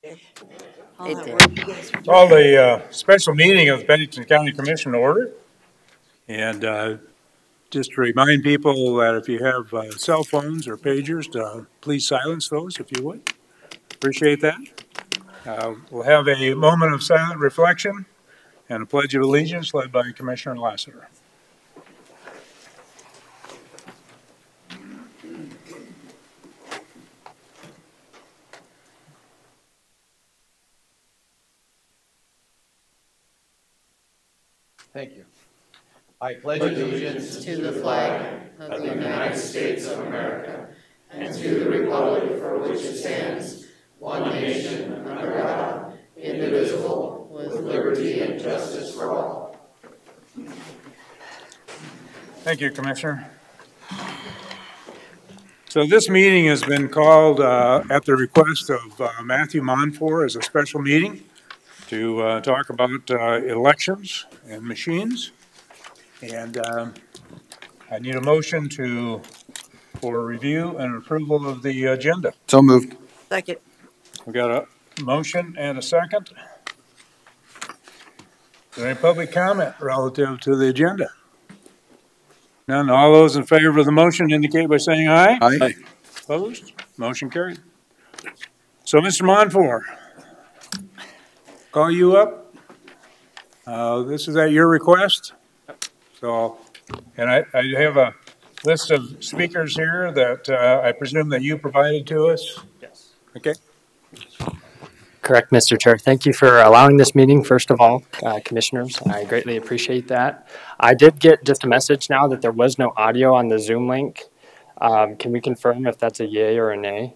It did. Call the special meeting of the Bennington County Commission to order. And just to remind people that if you have cell phones or pagers, please silence those if you would. Appreciate that. We'll have a moment of silent reflection and a pledge of allegiance led by Commissioner Lassiter. Thank you. I pledge allegiance To the flag of the United States of America and to the republic for which it stands, one nation, under God, indivisible, with liberty and justice for all. Thank you, Commissioner. So this meeting has been called at the request of Matthew Monfort as a special meeting to talk about elections and machines. And I need a motion for review and approval of the agenda. So moved. Second. We got a motion and a second. Is there any public comment relative to the agenda? None. All those in favor of the motion indicate by saying aye. Aye. Opposed? Motion carried. So, Mr. Monfort, call you up. This is at your request. So, and I have a list of speakers here that I presume that you provided to us. Yes. Okay. Correct, Mr. Chair. Thank you for allowing this meeting, first of all, commissioners. I greatly appreciate that. I did get just a message now that there was no audio on the Zoom link. Can we confirm if that's a yay or a nay?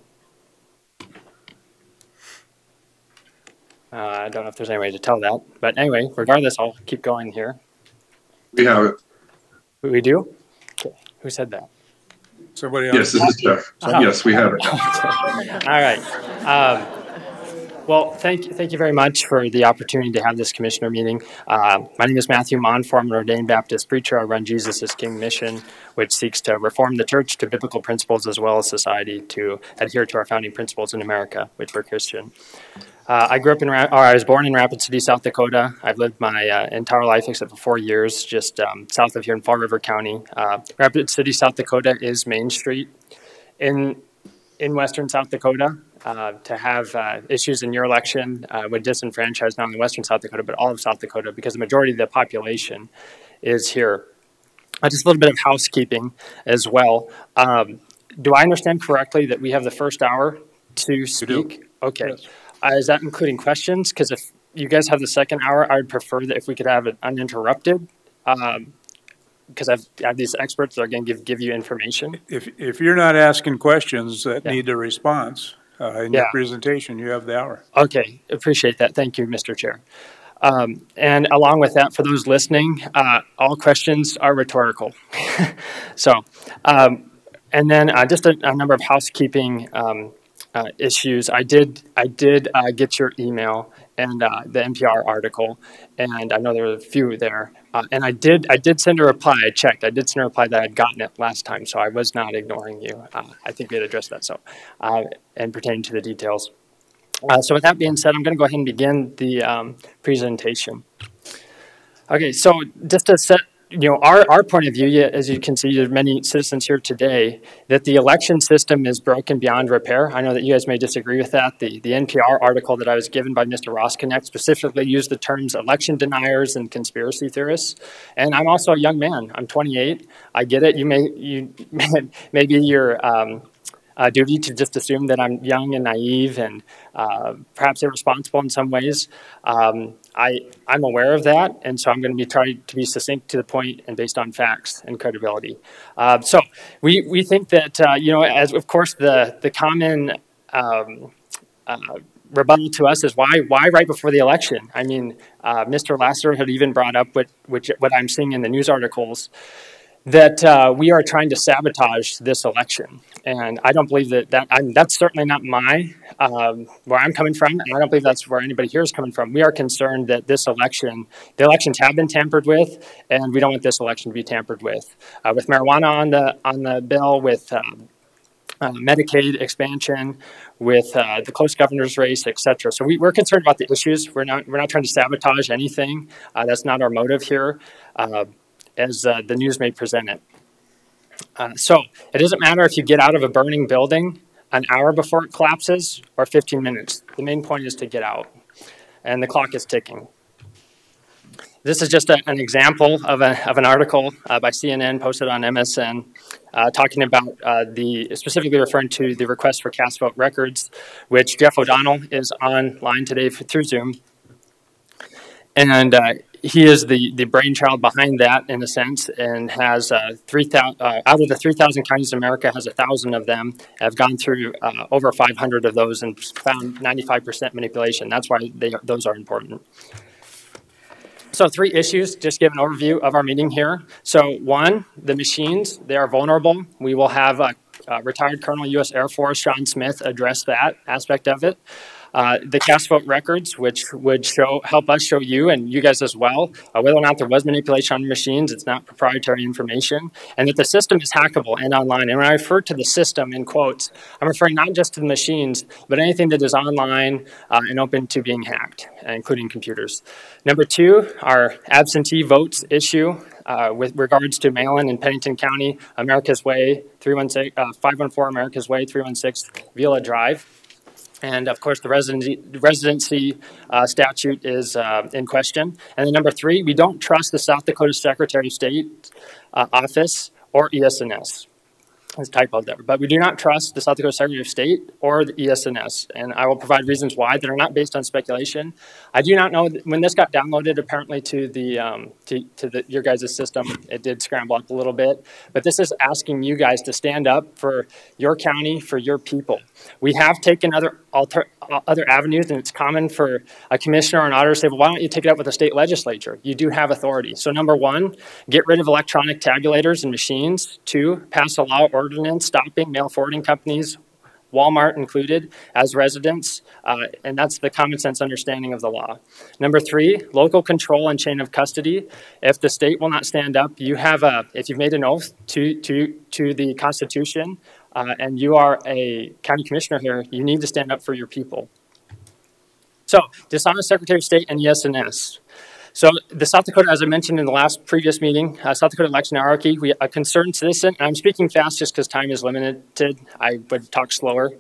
I don't know if there's any way to tell that. But anyway, regardless, I'll keep going here. We have it. We do? Okay. Who said that? Somebody else? Yes, this is Jeff. Oh. Yes, we have it. All right. Well, thank you very much for the opportunity to have this commissioner meeting. My name is Matthew Monfort. I'm an ordained Baptist preacher. I run Jesus is King mission, which seeks to reform the church to biblical principles as well as society to adhere to our founding principles in America, which we're Christian. I was born in Rapid City, South Dakota. I've lived my entire life except for 4 years, just south of here in Fall River County. Rapid City, South Dakota is Main Street. In western South Dakota, to have issues in your election would disenfranchise not only western South Dakota, but all of South Dakota, because the majority of the population is here. Just a little bit of housekeeping as well. Do I understand correctly that we have the first hour to speak? Okay. Yes. Is that including questions? Because if you guys have the second hour, I would prefer that if we could have it uninterrupted. Because I have these experts that are going to give you information. If you're not asking questions that need a response in your presentation, you have the hour. Okay, appreciate that. Thank you, Mr. Chair. And along with that, for those listening, all questions are rhetorical. So, and then just a number of housekeeping issues. I did get your email and the NPR article, and I know there were a few there. And I did send a reply. I checked. I did send a reply that I'd gotten it last time, so I was not ignoring you. I think we had addressed that. So, and pertaining to the details. So with that being said, I'm going to go ahead and begin the presentation. Okay, so just to set our point of view, as you can see, there's many citizens here today, that the election system is broken beyond repair. I know that you guys may disagree with that. The NPR article that I was given by Mr. Rosknecht specifically used the terms election deniers and conspiracy theorists. And I'm also a young man. I'm 28. I get it. Maybe you're duty to just assume that I'm young and naive and perhaps irresponsible in some ways. I'm aware of that, and so I'm going to be trying to be succinct to the point and based on facts and credibility. So we think that, as of course the common rebuttal to us is why right before the election? I mean, Mr. Lassiter had even brought up what I'm seeing in the news articles, that we are trying to sabotage this election. And I don't believe that's certainly not where I'm coming from, and I don't believe that's where anybody here is coming from. We are concerned that the elections have been tampered with, and we don't want this election to be tampered with. With marijuana on the bill, with Medicaid expansion, with the close governor's race, et cetera. So we're concerned about the issues. We're not trying to sabotage anything. That's not our motive here, as the news may present it. So it doesn't matter if you get out of a burning building an hour before it collapses or 15 minutes. The main point is to get out, and the clock is ticking. This is just an example of an article by CNN posted on MSN talking about specifically referring to the request for cast vote records, which Jeff O'Donnell is online today through Zoom. And he is the brainchild behind that, in a sense, and has 3,000 out of the 3,000 counties in America, has 1,000 of them, have gone through over 500 of those and found 95% manipulation. That's why those are important. So 3 issues, just give an overview of our meeting here. So 1, the machines, they are vulnerable. We will have retired Colonel U.S. Air Force Sean Smith address that aspect of it. The cast vote records, which would help us show you and you guys as well, whether or not there was manipulation on the machines. It's not proprietary information, and that the system is hackable and online. And when I refer to the system in quotes, I'm referring not just to the machines, but anything that is online and open to being hacked, including computers. Number 2, our absentee votes issue. With regards to mail-in in Pennington County, America's Way, 514 America's Way, 316 Villa Drive. And of course, the residency statute is in question. And then number 3, we don't trust the South Dakota Secretary of State office or ES&S. There's a typo there. But we do not trust the South Dakota Secretary of State or the ES&S. And I will provide reasons why that are not based on speculation. I do not know, when this got downloaded apparently to your guys' system, it did scramble up a little bit. But this is asking you guys to stand up for your county, for your people. We have taken other avenues, and it's common for a commissioner or an auditor to say, well, why don't you take it up with the state legislature? You do have authority. So number 1, get rid of electronic tabulators and machines. 2, pass a law ordinance stopping mail forwarding companies, Walmart included, as residents, and that's the common sense understanding of the law. Number 3, local control and chain of custody. If the state will not stand up, if you've made an oath to the Constitution, and you are a county commissioner here, you need to stand up for your people. So, dishonest Secretary of State and ES&S. So the South Dakota, as I mentioned in the previous meeting, South Dakota election hierarchy, a concerned citizen, and I'm speaking fast just because time is limited. I would talk slower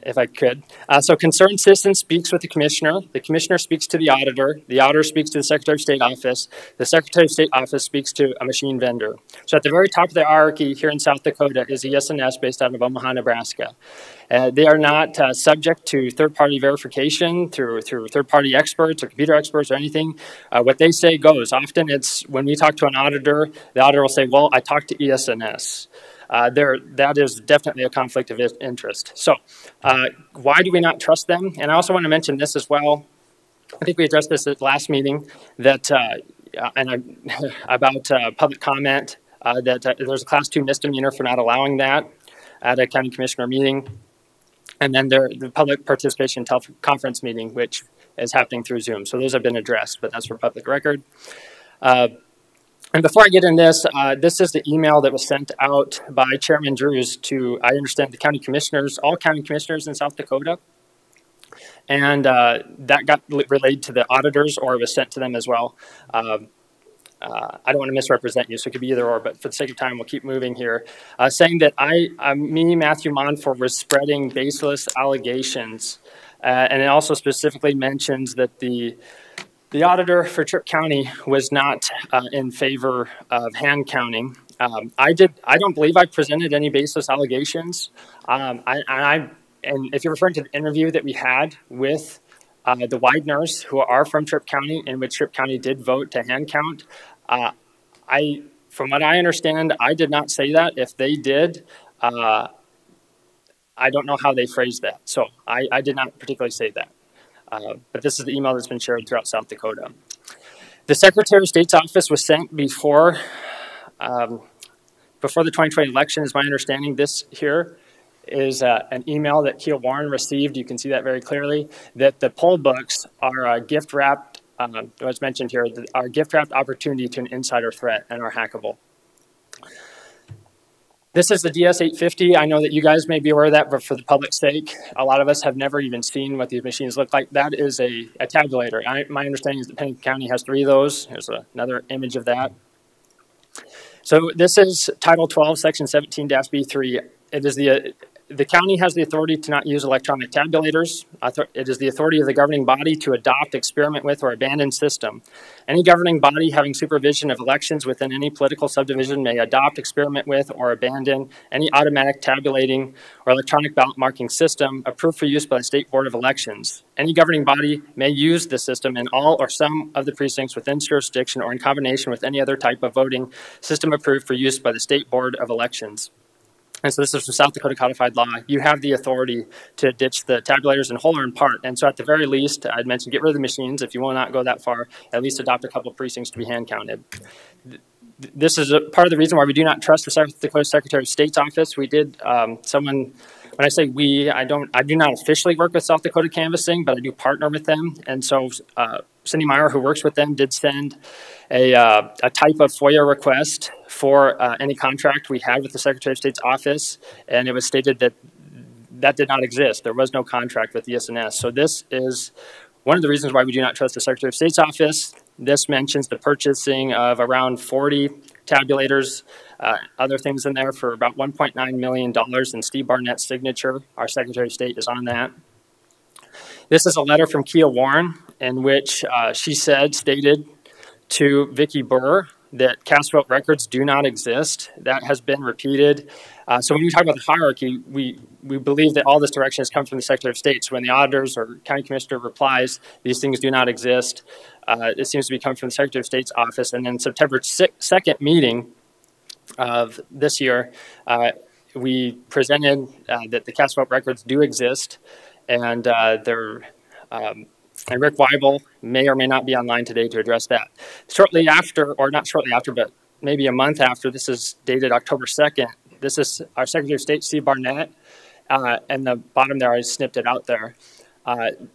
if I could. So concerned citizen speaks with the commissioner speaks to the auditor speaks to the Secretary of State office, the Secretary of State office speaks to a machine vendor. So at the very top of the hierarchy here in South Dakota is ES&S based out of Omaha, Nebraska. They are not subject to third-party verification through third-party experts or computer experts or anything. What they say goes. Often it's when we talk to an auditor, the auditor will say, well, I talked to ES&S. That is definitely a conflict of interest. So why do we not trust them? And I also want to mention this as well. I think we addressed this at the last meeting that about public comment, that there's a Class 2 misdemeanor for not allowing that at a county commissioner meeting. And then the public participation conference meeting, which is happening through Zoom. So those have been addressed, but that's for public record. And before I get in this is the email that was sent out by Chairman Drews to, I understand, the county commissioners, all county commissioners in South Dakota. And that got relayed to the auditors, or it was sent to them as well. I don't want to misrepresent you, so it could be either or, but for the sake of time, we'll keep moving here. Saying that Matthew Monfort, was spreading baseless allegations. And it also specifically mentions that the auditor for Tripp County was not in favor of hand counting. I don't believe I presented any baseless allegations. And if you're referring to the interview that we had with the Wideners, who are from Tripp County, in which Tripp County did vote to hand count, from what I understand, I did not say that. If they did, I don't know how they phrased that. So I did not particularly say that. But this is the email that's been shared throughout South Dakota. The Secretary of State's office was sent before the 2020 election, is my understanding. This here is an email that Keel Warren received. You can see that very clearly, that the poll books are gift-wrapped, as mentioned here, are gift-wrapped opportunity to an insider threat and are hackable. This is the DS850. I know that you guys may be aware of that, but for the public's sake, a lot of us have never even seen what these machines look like. That is a tabulator. My understanding is that Pennington County has 3 of those. Here's another image of that. So this is Title 12, Section 17-B3. It is the county has the authority to not use electronic tabulators. It is the authority of the governing body to adopt, experiment with, or abandon system. Any governing body having supervision of elections within any political subdivision may adopt, experiment with, or abandon any automatic tabulating or electronic ballot marking system approved for use by the State Board of Elections. Any governing body may use the system in all or some of the precincts within jurisdiction or in combination with any other type of voting system approved for use by the State Board of Elections. And so this is from South Dakota Codified Law. You have the authority to ditch the tabulators in whole or in part. And so at the very least, I'd mentioned get rid of the machines. If you will not go that far, at least adopt a couple of precincts to be hand counted. This is part of the reason why we do not trust the South Dakota Secretary of State's office. We did, when I say we, I do not officially work with South Dakota Canvassing, but I do partner with them. And so Cindy Meyer, who works with them, did send a type of FOIA request for any contract we had with the Secretary of State's office, and it was stated that that did not exist. There was no contract with the SNS. So this is one of the reasons why we do not trust the Secretary of State's office. This mentions the purchasing of around 40 tabulators, other things in there for about $1.9 million, and Steve Barnett's signature, our Secretary of State, is on that. This is a letter from Kia Warren in which she stated to Vicki Burr that cast vote records do not exist. That has been repeated. So when we talk about the hierarchy, we believe that all this direction has come from the Secretary of State. So when the auditors or county commissioner replies, these things do not exist, it seems to be coming from the Secretary of State's office. And then September 2nd meeting of this year, we presented that the cast vote records do exist, and and Rick Weibel may or may not be online today to address that. Shortly after, or not shortly after, but maybe a month after, this is dated October 2nd, this is our Secretary of State, Steve Barnett, and the bottom there, I snipped it out there.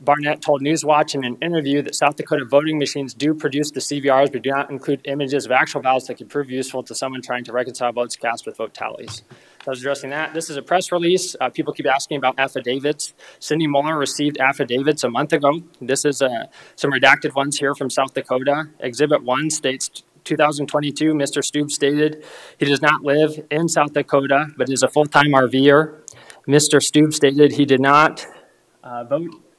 Barnett told Newswatch in an interview that South Dakota voting machines do produce the CVRs, but do not include images of actual ballots that could prove useful to someone trying to reconcile votes cast with vote tallies. So I was addressing that. This is a press release. People keep asking about affidavits. Cindy Muller received affidavits a month ago. This is some redacted ones here from South Dakota. Exhibit 1 states 2022, Mr. Stube stated he does not live in South Dakota, but is a full-time RVer. Mr. Stube stated he did not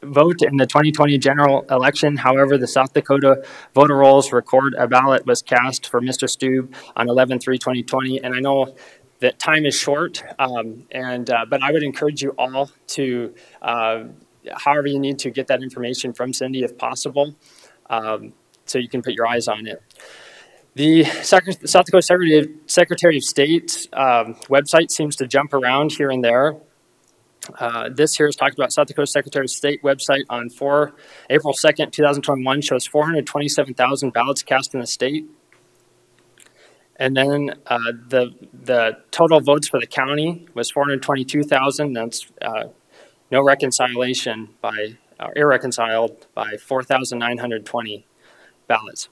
vote in the 2020 general election. However, the South Dakota voter rolls record a ballot was cast for Mr. Stube on 11/3/2020. And I know that time is short, but I would encourage you all to, however you need to get that information from Cindy if possible, so you can put your eyes on it. The South Dakota Secretary of State's website seems to jump around here and there. This here is talking about South Dakota Secretary of State website on April 2nd, 2021 shows 427,000 ballots cast in the state. And then the total votes for the county was 422,000. That's no reconciliation by, irreconciled by 4,920 ballots.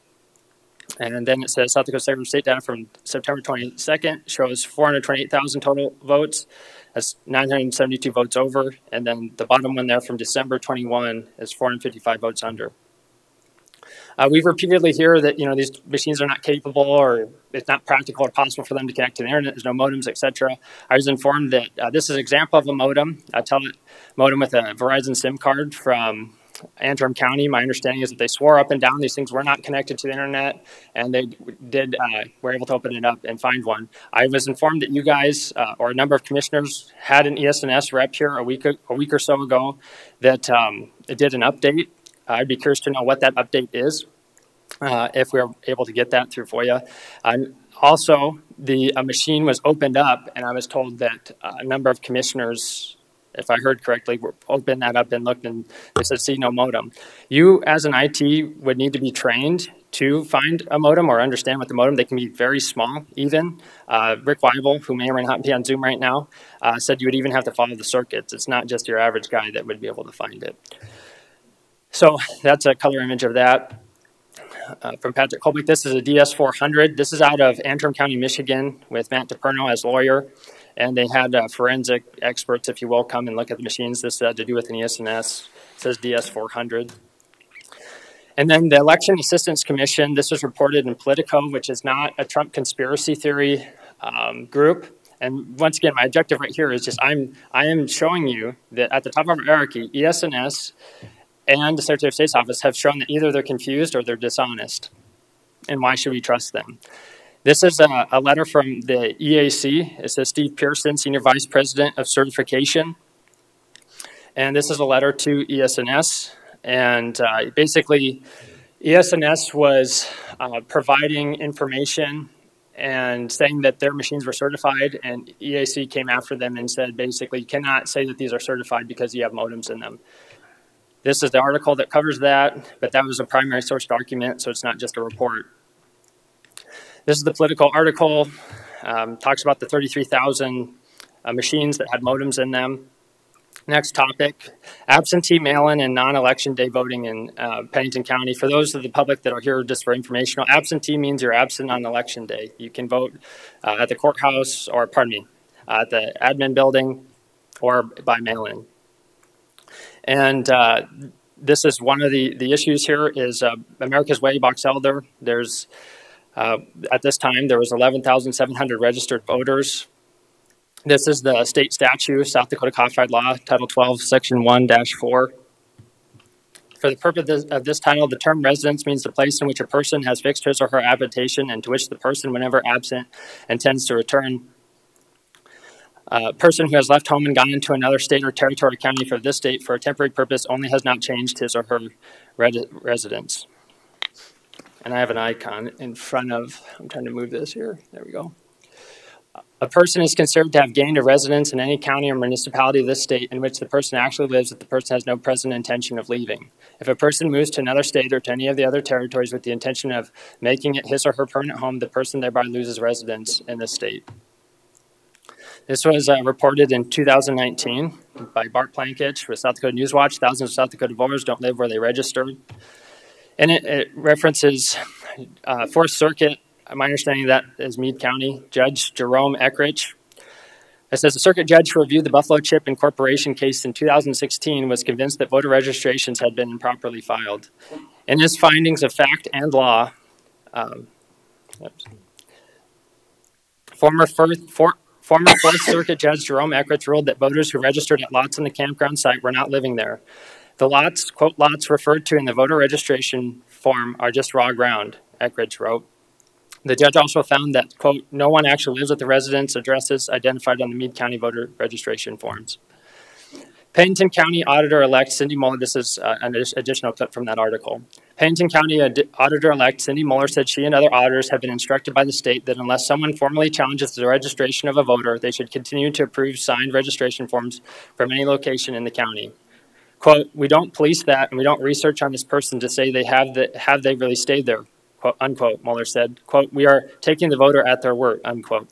And then it says South Dakota Secretary of State data from September 22nd shows 428,000 total votes. That's 972 votes over. And then the bottom one there from December 21 is 455 votes under. We've repeatedly hear that these machines are not capable, or it's not practical or possible for them to connect to the internet. There's no modems, etc. I was informed that this is an example of a modem, a modem with a Verizon SIM card from Antrim County. My understanding is that they swore up and down these things were not connected to the internet, and they were able to open it up and find one. I was informed that you guys, or a number of commissioners, had an ES&S rep here a week or so ago that it did an update. I'd be curious to know what that update is, if we're able to get that through FOIA. Also, a machine was opened up, and I was told that a number of commissioners, if I heard correctly, opened that up and looked, and they said, see no modem. You, as an IT, would need to be trained to find a modem or understand what the modem, they can be very small even. Rick Weibel, who may or may not be on Zoom right now, said you would even have to follow the circuits. It's not just your average guy that would be able to find it. So that's a color image of that. from Patrick Colbeck. This is a DS400. This is out of Antrim County, Michigan, with Matt DePerno as lawyer. And they had forensic experts, if you will, come and look at the machines. This had to do with an ES&S. It says DS400. And then the Election Assistance Commission, this was reported in Politico, which is not a Trump conspiracy theory group. And once again, my objective right here is just I am showing you that at the top of our hierarchy, ES&S and the Secretary of State's office have shown that either they're confused or they're dishonest. And why should we trust them? This is a letter from the EAC. It says Steve Pearson, Senior Vice President of Certification. And this is a letter to ES&S. And basically, ES&S was providing information and saying that their machines were certified, and EAC came after them and said, basically, you cannot say that these are certified because you have modems in them. This is the article that covers that, but that was a primary source document, so it's not just a report. This is the Political article, talks about the 33,000 machines that had modems in them. Next topic, absentee mail-in and non-election day voting in Pennington County. For those of the public that are here just for informational, absentee means you're absent on election day. You can vote at the courthouse, or pardon me, at the admin building or by mail-in. And this is one of the issues here is America's Way, Box Elder. There's, at this time, there was 11,700 registered voters. This is the state statute, South Dakota Codified Law, Title 12, Section 1-4. For the purpose of this title, the term residence means the place in which a person has fixed his or her habitation and to which the person, whenever absent, intends to return. A person who has left home and gone into another state or territory county for this state for a temporary purpose only has not changed his or her residence. And I have an icon in front of, I'm trying to move this here. There we go. A person is considered to have gained a residence in any county or municipality of this state in which the person actually lives if the person has no present intention of leaving. If a person moves to another state or to any of the other territories with the intention of making it his or her permanent home, the person thereby loses residence in this state. This was reported in 2019 by Bart Plankich with South Dakota Newswatch. Thousands of South Dakota voters don't live where they registered. And it references 4th Circuit. My understanding of that is Meade County, Judge Jerome Eckrich. It says the circuit judge who reviewed the Buffalo Chip Incorporation case in 2016 was convinced that voter registrations had been improperly filed. In his findings of fact and law, former 4th Circuit Judge Jerome Eckrich ruled that voters who registered at lots on the campground site were not living there. The lots, quote, lots referred to in the voter registration form are just raw ground, Eckrich wrote. The judge also found that, quote, no one actually lives at the residence addresses identified on the Meade County voter registration forms. Pennington County Auditor-elect Cindy Muller, this is an additional clip from that article. Pennington County Auditor-elect Cindy Muller said she and other auditors have been instructed by the state that unless someone formally challenges the registration of a voter, they should continue to approve signed registration forms from any location in the county. Quote, we don't police that and we don't research on this person to say have they really stayed there. Quote, unquote, Mueller said, quote, we are taking the voter at their word, unquote.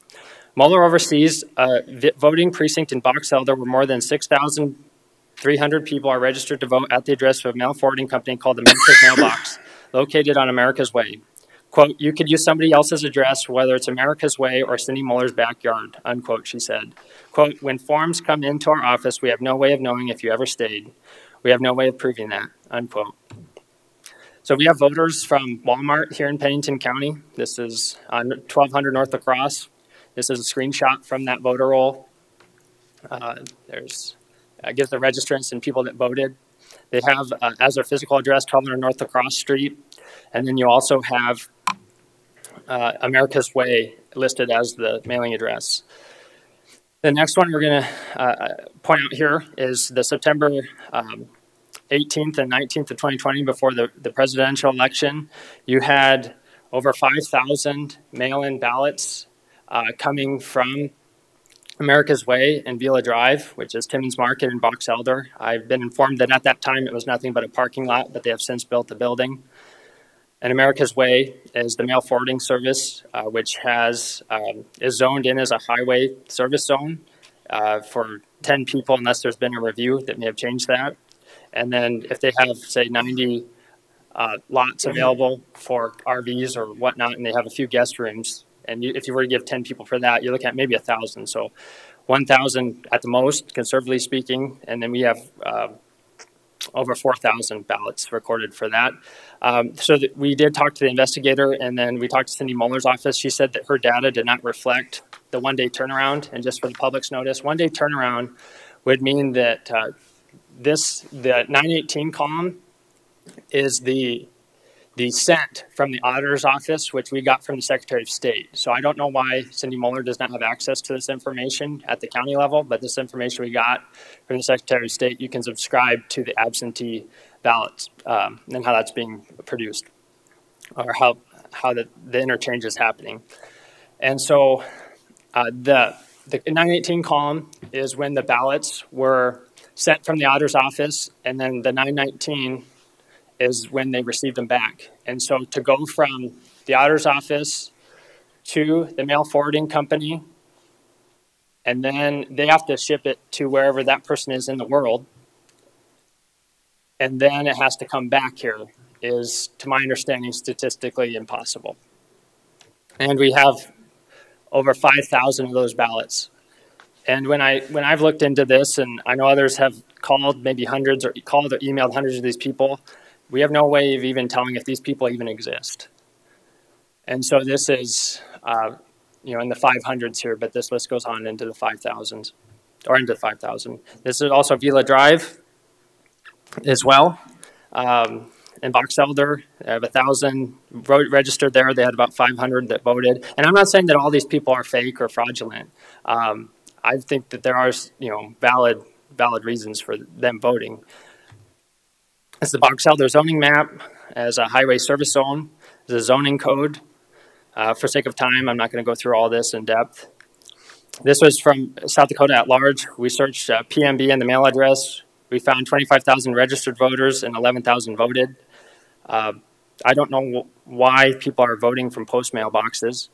Mueller oversees a voting precinct in Box Elder where more than 6,300 people are registered to vote at the address of a mail forwarding company called America's Mailbox, located on America's Way. Quote, you could use somebody else's address, whether it's America's Way or Cindy Muller's backyard, unquote, she said. Quote, when forms come into our office, we have no way of knowing if you ever stayed. We have no way of proving that, unquote. So we have voters from Walmart here in Pennington County. This is on 1200 North La Crosse. This is a screenshot from that voter roll. Gives the registrants and people that voted. They have, as their physical address, 1200 North La Crosse Street. And then you also have America's Way listed as the mailing address. The next one we're going to point out here is the September 18th and 19th of 2020, before the presidential election. You had over 5,000 mail-in ballots coming from America's Way and Vila Drive, which is Timmins Market in Box Elder. I've been informed that at that time it was nothing but a parking lot, but they have since built a building. And America's Way is the mail forwarding service, which is zoned in as a highway service zone for 10 people, unless there's been a review that may have changed that. And then if they have, say, 90 lots available for RVs or whatnot, and they have a few guest rooms. And if you were to give 10 people for that, you're looking at maybe 1,000. So 1,000 at the most, conservatively speaking, and then we have over 4,000 ballots recorded for that. We did talk to the investigator, and then we talked to Cindy Muller's office. She said that her data did not reflect the one-day turnaround. And just for the public's notice, one-day turnaround would mean that the 918 column is the sent from the auditor's office, which we got from the Secretary of State. So I don't know why Cindy Muller does not have access to this information at the county level, but this information we got from the Secretary of State, you can subscribe to the absentee ballots and how that's being produced, or how the interchange is happening. And so the 918 column is when the ballots were sent from the auditor's office, and then the 919 is when they received them back. And so to go from the auditor's office to the mail forwarding company, and then they have to ship it to wherever that person is in the world, and then it has to come back here, is, to my understanding, statistically impossible. And we have over 5,000 of those ballots. And when I've looked into this, and I know others have called maybe hundreds, or called or emailed hundreds of these people, we have no way of even telling if these people even exist. And so this is, in the 500s here, but this list goes on into the 5,000s, or into the 5,000. This is also Vila Drive as well. In Box Elder, they have 1,000 registered there. They had about 500 that voted. And I'm not saying that all these people are fake or fraudulent. I think that there are, valid reasons for them voting. It's the Box Elder zoning map as a highway service zone. There's a zoning code. For sake of time, I'm not going to go through all this in depth. This was from South Dakota at large. We searched PMB and the mail address. We found 25,000 registered voters and 11,000 voted. I don't know why people are voting from post mail boxes.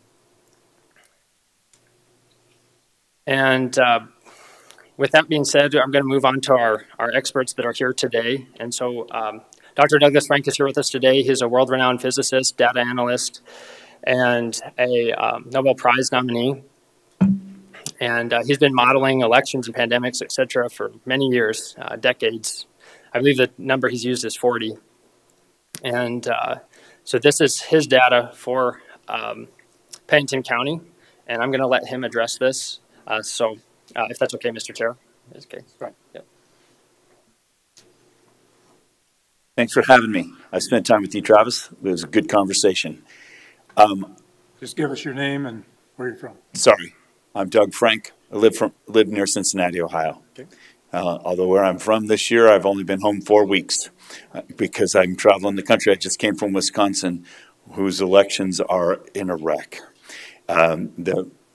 And with that being said, I'm going to move on to our experts that are here today. And so Dr. Douglas Frank is here with us today. He's a world-renowned physicist, data analyst, and a Nobel Prize nominee. And he's been modeling elections and pandemics, et cetera, for many years, decades. I believe the number he's used is 40. And so this is his data for Pennington County, and I'm going to let him address this. If that's okay, Mr. Chair. It's okay. Right. Yep. Thanks for having me. I spent time with you, Travis. It was a good conversation. Just give us your name and where you're from. Sorry, I'm Doug Frank. I live near Cincinnati, Ohio. Okay. Although where I'm from this year, I've only been home 4 weeks because I'm traveling the country. I just came from Wisconsin, whose elections are in a wreck.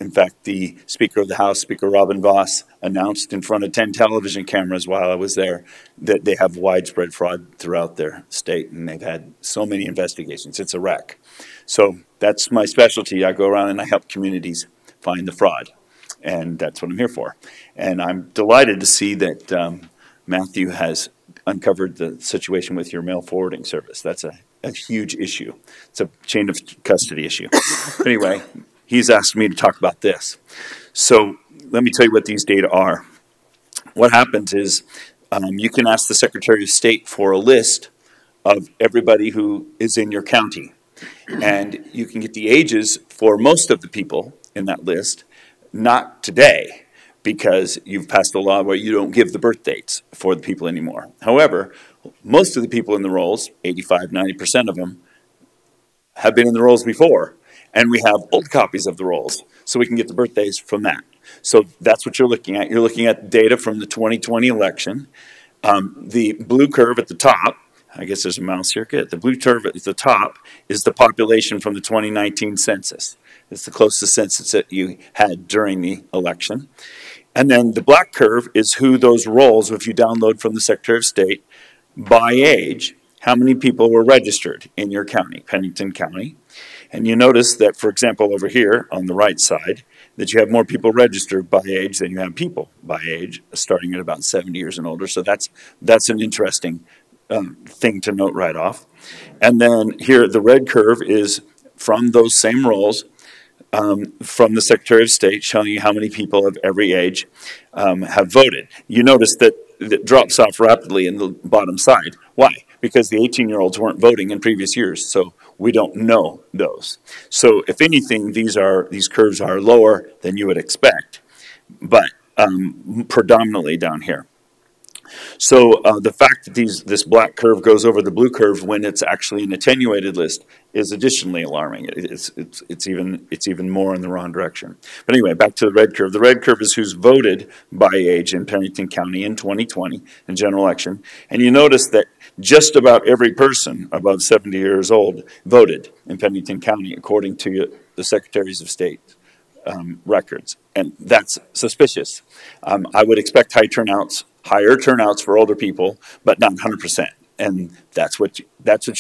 In fact, the Speaker of the House, Speaker Robin Vos, announced in front of 10 television cameras while I was there that they have widespread fraud throughout their state, and they've had so many investigations. It's a wreck. So that's my specialty. I go around and I help communities find the fraud, and that's what I'm here for. And I'm delighted to see that Matthew has uncovered the situation with your mail forwarding service. That's a huge issue. It's a chain of custody issue. Anyway, he's asked me to talk about this. So let me tell you what these data are. What happens is you can ask the Secretary of State for a list of everybody who is in your county. And you can get the ages for most of the people in that list, not today, because you've passed a law where you don't give the birth dates for the people anymore. However, most of the people in the rolls, 85, 90% of them, have been in the rolls before. And we have old copies of the rolls, so we can get the birthdays from that. So that's what you're looking at. You're looking at data from the 2020 election. The blue curve at the top, I guess there's a mouse here. Good. The blue curve at the top is the population from the 2019 census. It's the closest census that you had during the election. And then the black curve is who those rolls, if you download from the Secretary of State, by age, how many people were registered in your county, Pennington County. And you notice that, for example, over here on the right side, that you have more people registered by age than you have people by age, starting at about 70 years and older. So that's an interesting thing to note right off. And then here, the red curve is from those same rolls from the Secretary of State, showing you how many people of every age have voted. You notice that it drops off rapidly in the bottom side. Why? Because the 18-year-olds weren't voting in previous years, so we don't know those. So if anything, these curves are lower than you would expect, but predominantly down here. So the fact that this black curve goes over the blue curve when it's actually an attenuated list is additionally alarming. It's even more in the wrong direction. But anyway, back to the red curve. The red curve is who's voted by age in Pennington County in 2020 in general election. And you notice that just about every person above 70 years old voted in Pennington County according to the Secretaries of State records. And that's suspicious. I would expect higher turnouts for older people, but not 100%. And that's what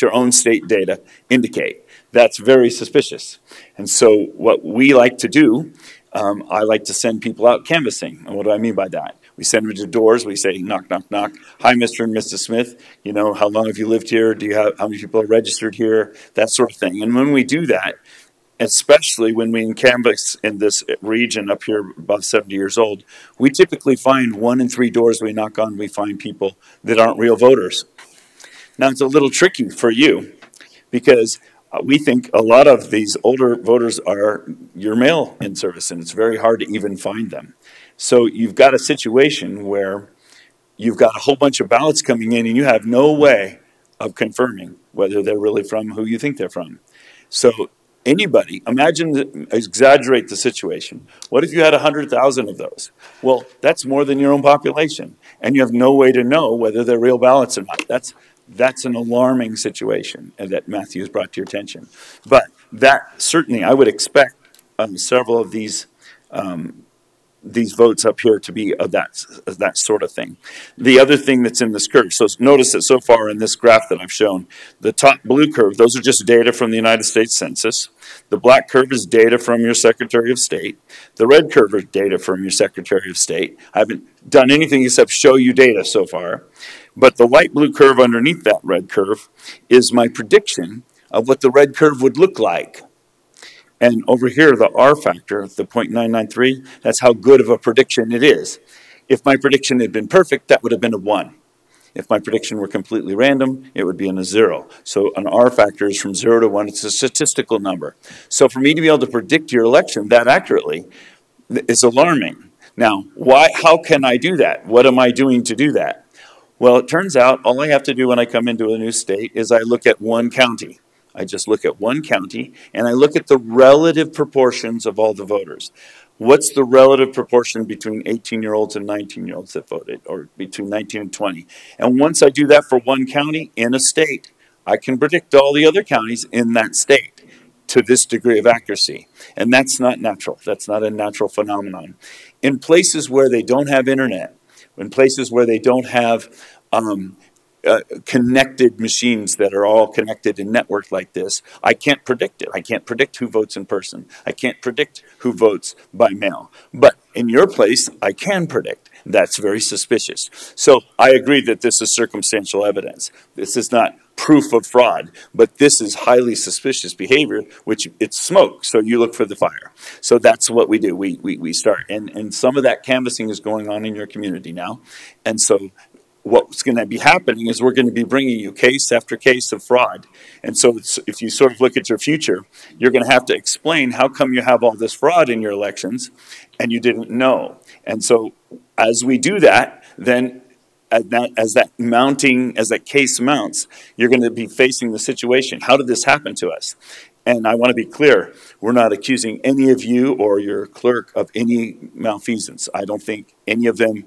your own state data indicate. That's very suspicious. And so what we like to do, I like to send people out canvassing. And what do I mean by that? We send them to doors. We say, knock, knock, knock. Hi, Mr. and Mrs. Smith. You know, how long have you lived here? How many people are registered here? That sort of thing. And when we do that, especially when we canvass in this region up here above 70 years old, we typically find 1 in 3 doors we knock on, we find people that aren't real voters. Now, it's a little tricky for you because we think a lot of these older voters are your mail-in service, and it's very hard to even find them. So you've got a situation where you've got a whole bunch of ballots coming in, and you have no way of confirming whether they're really from who you think they're from. So anybody, exaggerate the situation. What if you had 100,000 of those? Well, that's more than your own population, and you have no way to know whether they're real ballots or not. That's an alarming situation that Matthew has brought to your attention. But that certainly, I would expect several of these votes up here to be of that sort of thing. The other thing that's in this curve, so notice that so far in this graph that I've shown, the top blue curve, those are just data from the United States Census. The black curve is data from your Secretary of State. The red curve is data from your Secretary of State. I haven't done anything except show you data so far. But the light blue curve underneath that red curve is my prediction of what the red curve would look like. And over here, the R factor, the 0.993, that's how good of a prediction it is. If my prediction had been perfect, that would have been a 1. If my prediction were completely random, it would be a 0. So an R factor is from 0 to 1. It's a statistical number. So for me to be able to predict your election that accurately is alarming. Now, how can I do that? What am I doing to do that? Well, it turns out all I have to do when I come into a new state is I look at one county. I just look at one county, and I look at the relative proportions of all the voters. What's the relative proportion between 18-year-olds and 19-year-olds that voted, or between 19 and 20? And once I do that for one county in a state, I can predict all the other counties in that state to this degree of accuracy. And that's not natural. That's not a natural phenomenon. In places where they don't have internet, in places where they don't have connected machines that are all connected and networked like this, I can't predict it. I can't predict who votes in person. I can't predict who votes by mail. But in your place, I can predict. That's very suspicious. So I agree that this is circumstantial evidence. This is not proof of fraud, but this is highly suspicious behavior, which it's smoke, so you look for the fire. So that's what we do. We start, and some of that canvassing is going on in your community now. And so what's going to be happening is we're going to be bringing you case after case of fraud. And so if you sort of look at your future, you're going to have to explain how come you have all this fraud in your elections and you didn't know. And so as we do that, then as that case mounts, you're going to be facing the situation. How did this happen to us? And I want to be clear, we're not accusing any of you or your clerk of any malfeasance. I don't think any of them,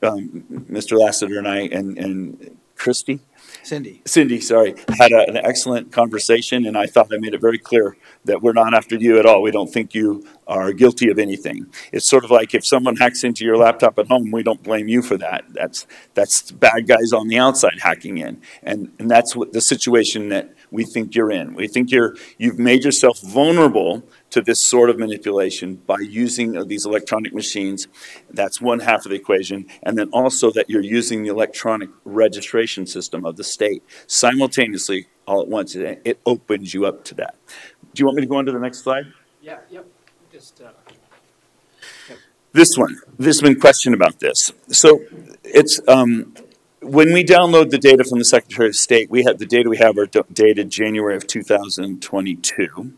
Mr. Lassiter and I and Cindy, sorry, had an excellent conversation, and I thought I made it very clear that we're not after you at all. We don't think you are guilty of anything. It's sort of like if someone hacks into your laptop at home, we don't blame you for that. That's bad guys on the outside hacking in, and that's what the situation that we think you're in. We think you've made yourself vulnerable to this sort of manipulation by using these electronic machines. That's one half of the equation. And then also that you're using the electronic registration system of the state simultaneously all at once. It opens you up to that. Do you want me to go on to the next slide? Yeah, yep. Just, This one, there's been question about this. So it's, when we download the data from the Secretary of State, we have the data we have are dated January of 2022.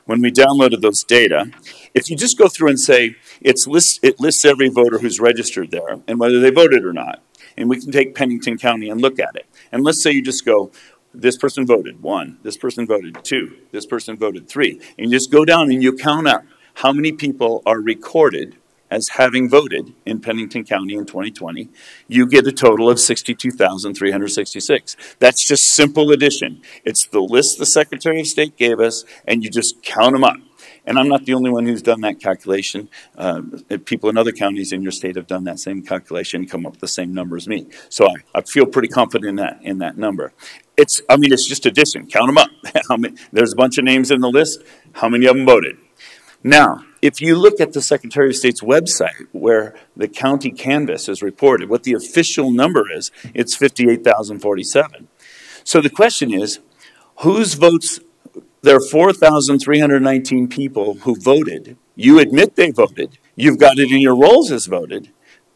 When we downloaded those data, if you just go through and say, it lists every voter who's registered there and whether they voted or not. And we can take Pennington County and look at it. And let's say you just go, this person voted 1, this person voted 2, this person voted 3. And you just go down and you count up how many people are recorded as having voted in Pennington County in 2020, you get a total of 62,366. That's just simple addition. It's the list the Secretary of State gave us, and you just count them up. And I'm not the only one who's done that calculation. People in other counties in your state have done that same calculation and come up with the same number as me. So I feel pretty confident in that number. It's just addition. Count them up. There's a bunch of names in the list. How many of them voted? Now, if you look at the Secretary of State's website where the county canvass is reported, what the official number is, it's 58,047. So the question is, whose votes? There are 4,319 people who voted. You admit they voted. You've got it in your rolls as voted,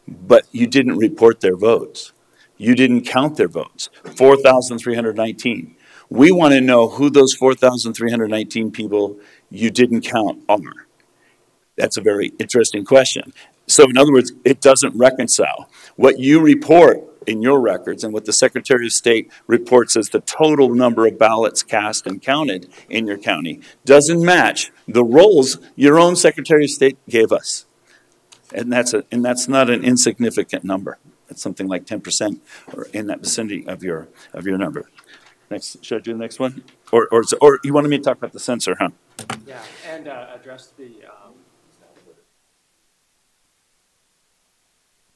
but you didn't report their votes. You didn't count their votes. 4,319. We want to know who those 4,319 people you didn't count are. That's a very interesting question. So in other words, it doesn't reconcile. What you report in your records and what the Secretary of State reports as the total number of ballots cast and counted in your county doesn't match the rolls your own Secretary of State gave us. And that's not an insignificant number. It's something like 10% or in that vicinity of your number. Next, should I do the next one? Or you wanted me to talk about the censor, huh? yeah, and address the,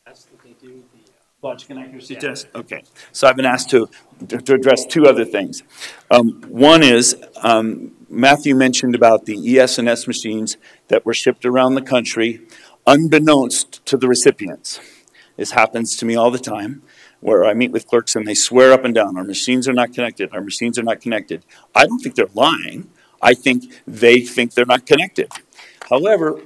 that's what they do, the. Logic and accuracy test? Okay. So I've been asked to address two other things. One is, Matthew mentioned about the ES&S machines that were shipped around the country unbeknownst to the recipients. This happens to me all the time, where I meet with clerks and they swear up and down, our machines are not connected, our machines are not connected. I don't think they're lying. I think they think they're not connected. However,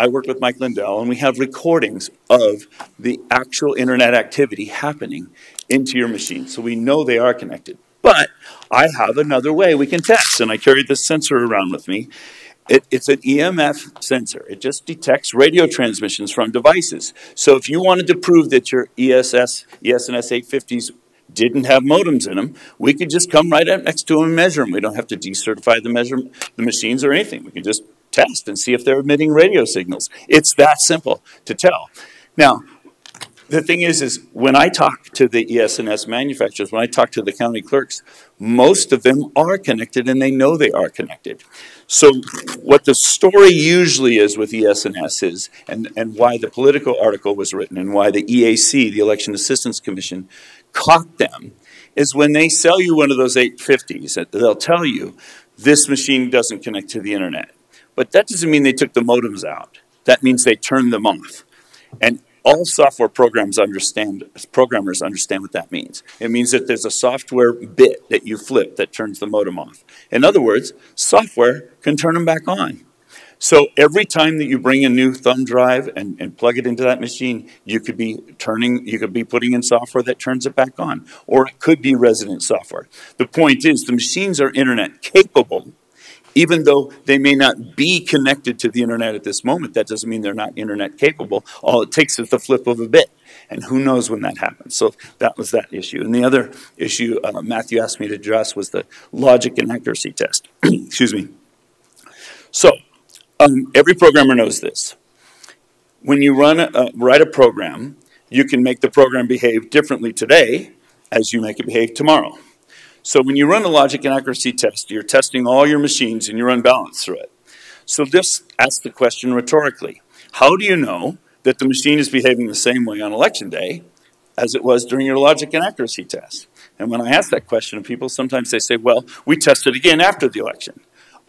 I work with Mike Lindell, and we have recordings of the actual internet activity happening into your machine, so we know they are connected. But I have another way we can test, and I carry this sensor around with me. It's an EMF sensor. It just detects radio transmissions from devices. So if you wanted to prove that your ES&S 850s didn't have modems in them, we could just come right up next to them and measure them. We don't have to decertify the machines or anything. We can just test and see if they're emitting radio signals. It's that simple to tell. Now, the thing is when I talk to the ES&S manufacturers, when I talk to the county clerks, most of them are connected and they know they are connected. So what the story usually is with ES&S is, and why the Politico article was written and why the EAC, the Election Assistance Commission, caught them, is when they sell you one of those 850s, they'll tell you this machine doesn't connect to the internet. But that doesn't mean they took the modems out. That means they turned them off. And all software programmers understand what that means. It means that there's a software bit that you flip that turns the modem off. In other words, software can turn them back on. So every time that you bring a new thumb drive and plug it into that machine, you could be putting in software that turns it back on. Or it could be resident software. The point is the machines are internet capable. Even though they may not be connected to the internet at this moment, that doesn't mean they're not internet capable. All it takes is the flip of a bit, and who knows when that happens. So that was that issue. And the other issue Matthew asked me to address was the logic and accuracy test. Excuse me. So every programmer knows this. When you write a program, you can make the program behave differently today as you make it behave tomorrow. So when you run a logic and accuracy test, you're testing all your machines and you run balance through it. So this asks the question rhetorically. How do you know that the machine is behaving the same way on election day as it was during your logic and accuracy test? And when I ask that question to people, sometimes they say, well, we tested again after the election.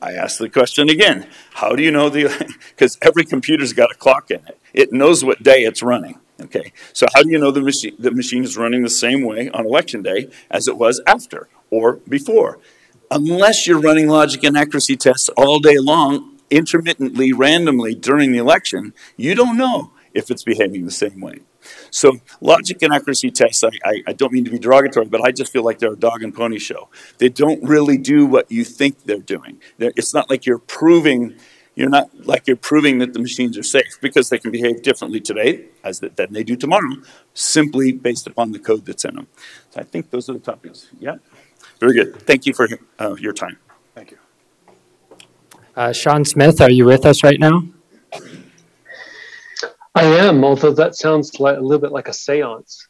I ask the question again, how do you know because every computer's got a clock in it. It knows what day it's running, okay? So how do you know the machine is running the same way on election day as it was after or before? Unless you're running logic and accuracy tests all day long, intermittently, randomly during the election, you don't know if it's behaving the same way. So logic and accuracy tests, I don't mean to be derogatory, but I just feel like they're a dog and pony show. They don't really do what you think they're doing. It's not like you're proving that the machines are safe, because they can behave differently today than they do tomorrow, simply based upon the code that's in them. So I think those are the topics. Yeah, very good. Thank you for your time. Thank you. Sean Smith, are you with us right now? I am, although that sounds like a little bit like a seance.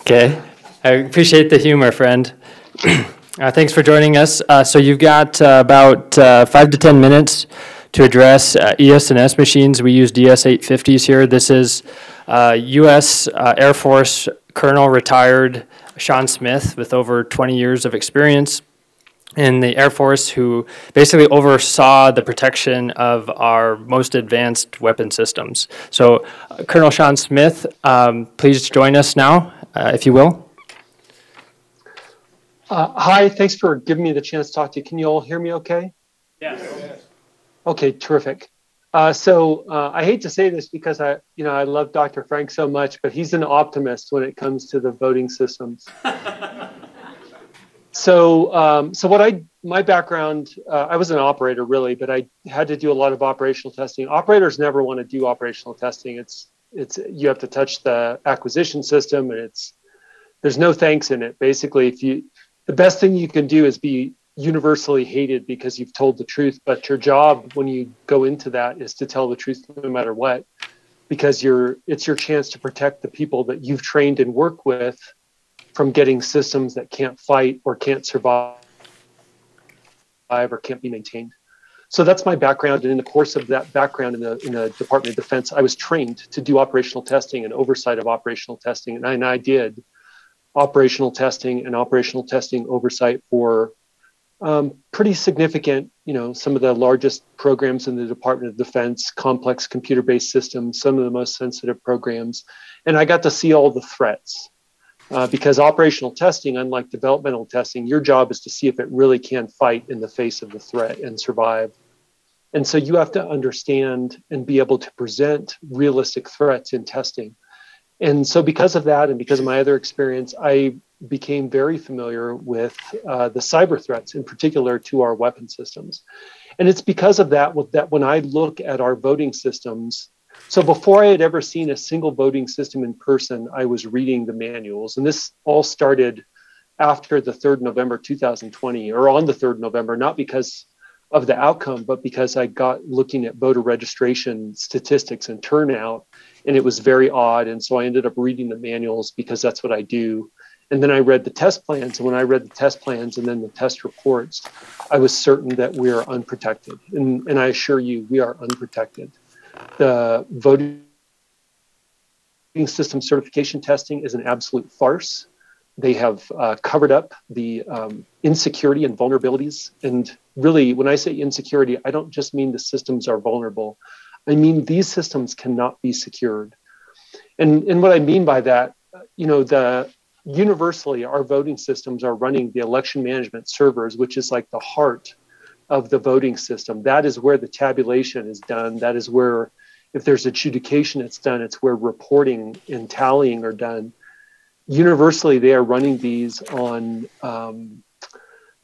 Okay, I appreciate the humor, friend. Thanks for joining us. So you've got about 5 to 10 minutes to address ES&S machines. We use DS-850s here. This is U.S. Air Force Colonel retired Sean Smith with over 20 years of experience in the Air Force, who basically oversaw the protection of our most advanced weapon systems. So Colonel Sean Smith, please join us now, if you will. Hi, thanks for giving me the chance to talk to you. Can you all hear me okay? Yes. Okay, terrific. So I hate to say this because I love Dr. Frank so much, but he's an optimist when it comes to the voting systems. So my background, I was an operator really, but I had to do a lot of operational testing. Operators never want to do operational testing. You have to touch the acquisition system, and there's no thanks in it. Basically, the best thing you can do is be universally hated because you've told the truth, but your job when you go into that is to tell the truth no matter what, because it's your chance to protect the people that you've trained and work with from getting systems that can't fight or can't survive or can't be maintained. So that's my background. And in the course of that background in the Department of Defense, I was trained to do operational testing and oversight of operational testing. And I did operational testing and operational testing oversight for pretty significant, some of the largest programs in the Department of Defense, complex computer-based systems, some of the most sensitive programs. And I got to see all the threats. Because operational testing, unlike developmental testing, your job is to see if it really can fight in the face of the threat and survive. And so you have to understand and be able to present realistic threats in testing. And so because of that, and because of my other experience, I became very familiar with the cyber threats, in particular to our weapon systems. And it's because of that when I look at our voting systems. So before I had ever seen a single voting system in person, I was reading the manuals. And this all started after the 3rd November 2020, or on the 3rd November, not because of the outcome, but because I got looking at voter registration statistics and turnout, and it was very odd. And so I ended up reading the manuals because that's what I do. And then I read the test plans. And when I read the test plans and then the test reports, I was certain that we are unprotected. And I assure you, we are unprotected. The voting system certification testing is an absolute farce. They have covered up the insecurity and vulnerabilities. And really, when I say insecurity, I don't just mean the systems are vulnerable. I mean, these systems cannot be secured. And what I mean by that, universally, our voting systems are running the election management servers, which is like the heart of the voting system. That is where the tabulation is done. That is where, if there's adjudication, it's done. It's where reporting and tallying are done. Universally, they are running these on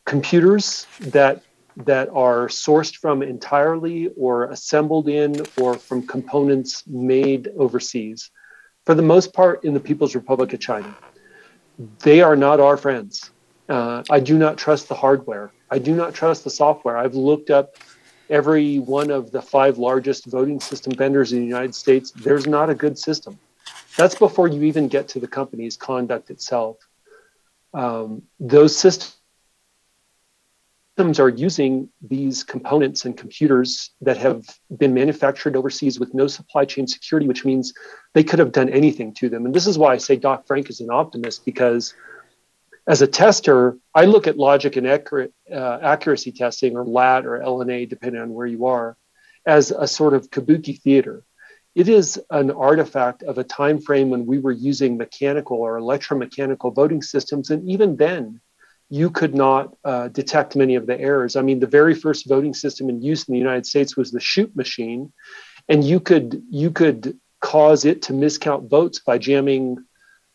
computers that are sourced from entirely or assembled in or from components made overseas. For the most part, in the People's Republic of China. They are not our friends. I do not trust the hardware. I do not trust the software. I've looked up every one of the 5 largest voting system vendors in the United States. There's not a good system. That's before you even get to the company's conduct itself. Those systems systems are using these components and computers that have been manufactured overseas with no supply chain security, which means they could have done anything to them. And this is why I say Doc Frank is an optimist, because as a tester, I look at logic and accuracy testing, or LAT or LNA, depending on where you are, as a sort of kabuki theater. It is an artifact of a time frame when we were using mechanical or electromechanical voting systems, and even then, you could not detect many of the errors. I mean, the very first voting system in use in the United States was the chute machine, and you could cause it to miscount votes by jamming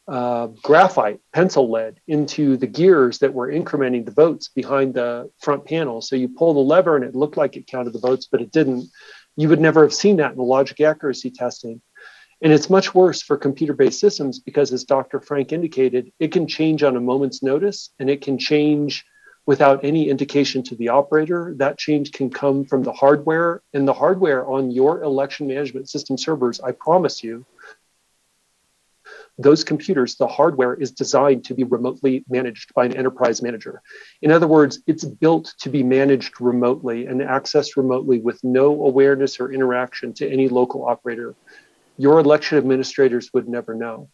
graphite, pencil lead, into the gears that were incrementing the votes behind the front panel. So you pull the lever and it looked like it counted the votes, but it didn't. You would never have seen that in the logic accuracy testing. And it's much worse for computer-based systems because, as Dr. Frank indicated, it can change on a moment's notice, and it can change without any indication to the operator. That change can come from the hardware, and the hardware on your election management system servers, I promise you, those computers, the hardware is designed to be remotely managed by an enterprise manager. In other words, it's built to be managed remotely and accessed remotely with no awareness or interaction to any local operator. Your election administrators would never know.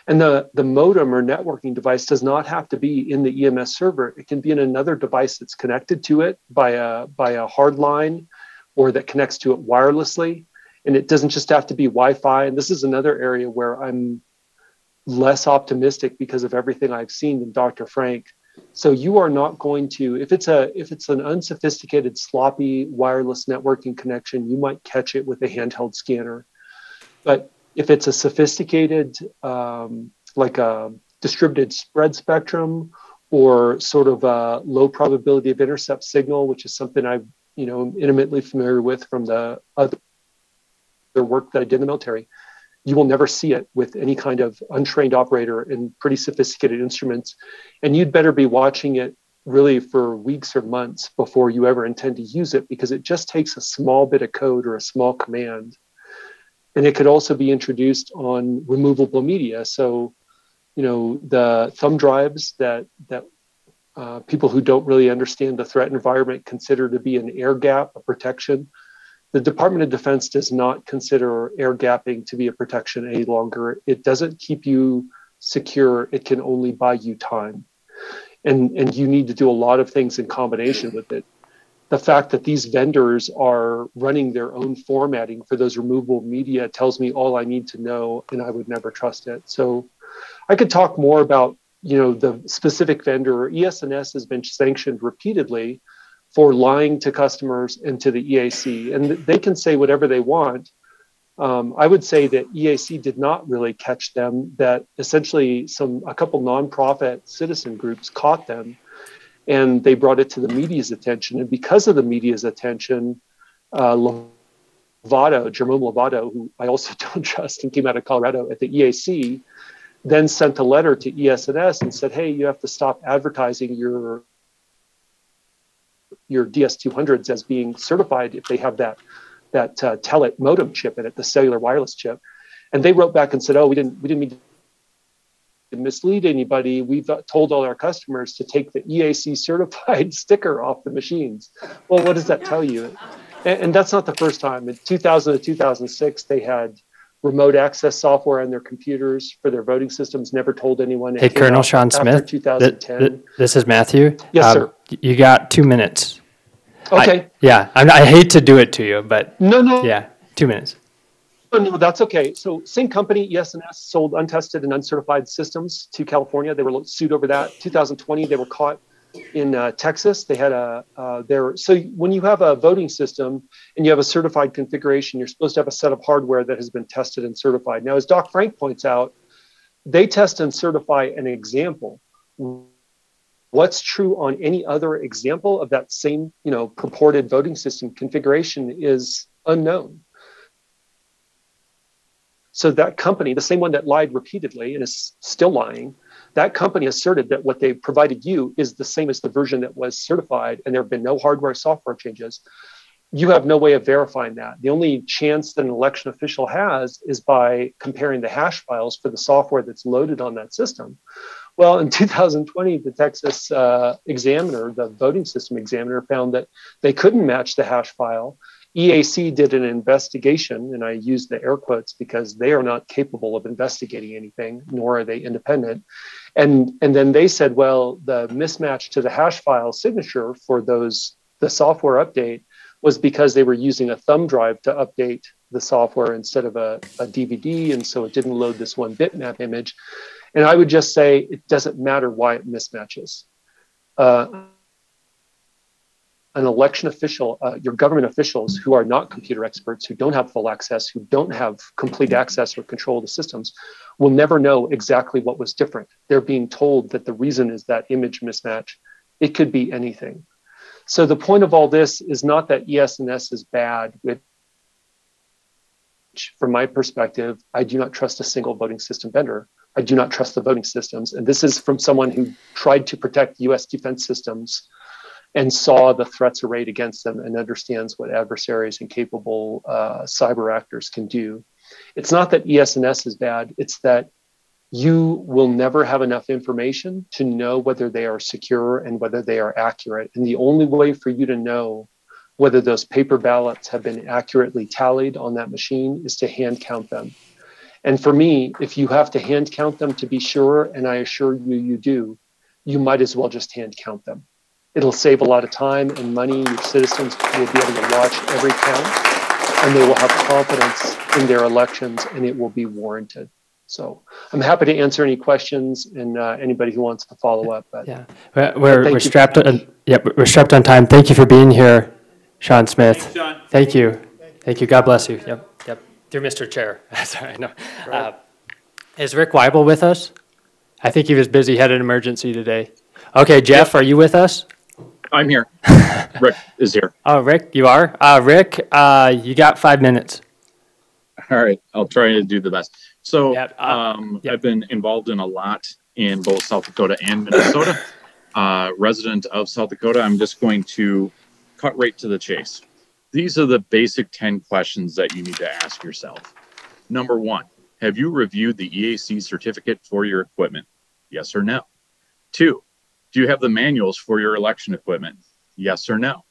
And the modem or networking device does not have to be in the EMS server. It can be in another device that's connected to it by a hard line, or that connects to it wirelessly. And it doesn't just have to be Wi-Fi. And this is another area where I'm less optimistic because of everything I've seen than Dr. Frank. So you are not going to, if it's an unsophisticated, sloppy wireless networking connection, you might catch it with a handheld scanner. But if it's a sophisticated, like a distributed spread spectrum, or sort of a low probability of intercept signal, which is something I'm intimately familiar with from the other work that I did in the military, you will never see it with any kind of untrained operator in pretty sophisticated instruments. And you'd better be watching it really for weeks or months before you ever intend to use it, because it just takes a small bit of code or a small command. And it could also be introduced on removable media. So, the thumb drives that people who don't really understand the threat environment consider to be an air gap, a protection. The Department of Defense does not consider air gapping to be a protection any longer. It doesn't keep you secure. It can only buy you time. And you need to do a lot of things in combination with it. The fact that these vendors are running their own formatting for those removable media tells me all I need to know, and I would never trust it. So I could talk more about, the specific vendor. ES&S has been sanctioned repeatedly for lying to customers and to the EAC, and they can say whatever they want. I would say that EAC did not really catch them, that essentially a couple nonprofit citizen groups caught them, and they brought it to the media's attention. And because of the media's attention, Jerome Lovato, who I also don't trust and came out of Colorado at the EAC, then sent a letter to ES&S and said, hey, you have to stop advertising your DS200s as being certified if they have that Telit modem chip in it, the cellular wireless chip. And they wrote back and said, oh, we didn't mean to mislead anybody. We've told all our customers to take the EAC certified sticker off the machines. Well, what does that tell you? And that's not the first time. In 2000 to 2006, they had remote access software on their computers for their voting systems, never told anyone. Hey, Colonel Sean Smith, 2010. This is Matthew. Yes, sir. You got 2 minutes. Okay. I hate to do it to you, but no. Yeah, 2 minutes. No, that's okay. So same company, ES&S, sold untested and uncertified systems to California. They were sued over that. 2020, they were caught in Texas. They had so when you have a voting system and you have a certified configuration, you're supposed to have a set of hardware that has been tested and certified. Now, as Doc Frank points out, they test and certify an example. What's true on any other example of that same, purported voting system configuration is unknown. So that company, the same one that lied repeatedly and is still lying, that company asserted that what they provided you is the same as the version that was certified, and there have been no hardware software changes. You have no way of verifying that. The only chance that an election official has is by comparing the hash files for the software that's loaded on that system. Well, in 2020, the Texas examiner, the voting system examiner, found that they couldn't match the hash file. EAC did an investigation, and I use the air quotes because they are not capable of investigating anything, nor are they independent. And then they said, well, the mismatch to the hash file signature for the software update was because they were using a thumb drive to update the software instead of a DVD, and so it didn't load this one bitmap image. And I would just say it doesn't matter why it mismatches. An election official, your government officials who are not computer experts, who don't have full access, who don't have complete access or control of the systems, will never know exactly what was different. They're being told that the reason is that image mismatch. It could be anything. So the point of all this is not that ES&S is bad, which from my perspective, I do not trust a single voting system vendor. I do not trust the voting systems. And this is from someone who tried to protect US defense systems and saw the threats arrayed against them and understands what adversaries and capable cyber actors can do. It's not that ES&S is bad, it's that you will never have enough information to know whether they are secure and whether they are accurate. And the only way for you to know whether those paper ballots have been accurately tallied on that machine is to hand count them. And for me, if you have to hand count them to be sure, and I assure you, you do, you might as well just hand count them. It'll save a lot of time and money. Your citizens will be able to watch every count, and they will have confidence in their elections, and it will be warranted. So I'm happy to answer any questions and anybody who wants to follow up. But yeah, we're strapped. We're strapped on time. Thank you for being here, Sean Smith. Thanks, Sean. Thank you. Thank you. God bless you. Yep. Dear Mr. Chair. Sorry, no. Right. Is Rick Weibel with us? I think he was busy, had an emergency today. Okay, Jeff, are you with us? I'm here. Rick is here. Oh, Rick, you are? Rick, you got 5 minutes. All right. I'll try to do the best. So Yep. I've been involved in a lot in both South Dakota and Minnesota. Resident of South Dakota, I'm just going to cut right to the chase. These are the basic 10 questions that you need to ask yourself. Number one, have you reviewed the EAC certificate for your equipment? Yes or no? 2, do you have the manuals for your election equipment? Yes or no?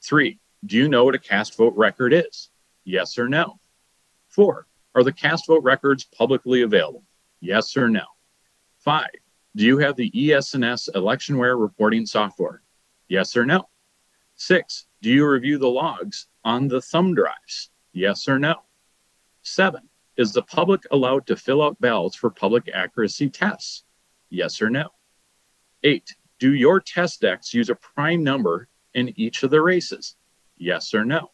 3, do you know what a cast vote record is? Yes or no? 4, are the cast vote records publicly available? Yes or no? 5, do you have the ES&S electionware reporting software? Yes or no? 6, do you review the logs on the thumb drives? Yes or no? 7, is the public allowed to fill out ballots for public accuracy tests? Yes or no? 8, do your test decks use a prime number in each of the races? Yes or no?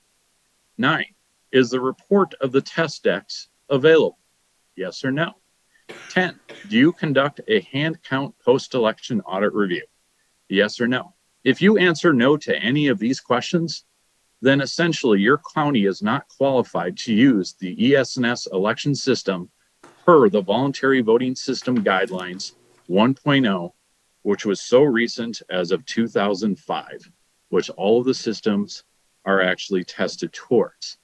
9, is the report of the test decks available? Yes or no? 10, do you conduct a hand count post-election audit review? Yes or no? If you answer no to any of these questions, then essentially your county is not qualified to use the ES&S election system per the Voluntary Voting System Guidelines 1.0, which was so recent as of 2005, which all of the systems are actually tested towards.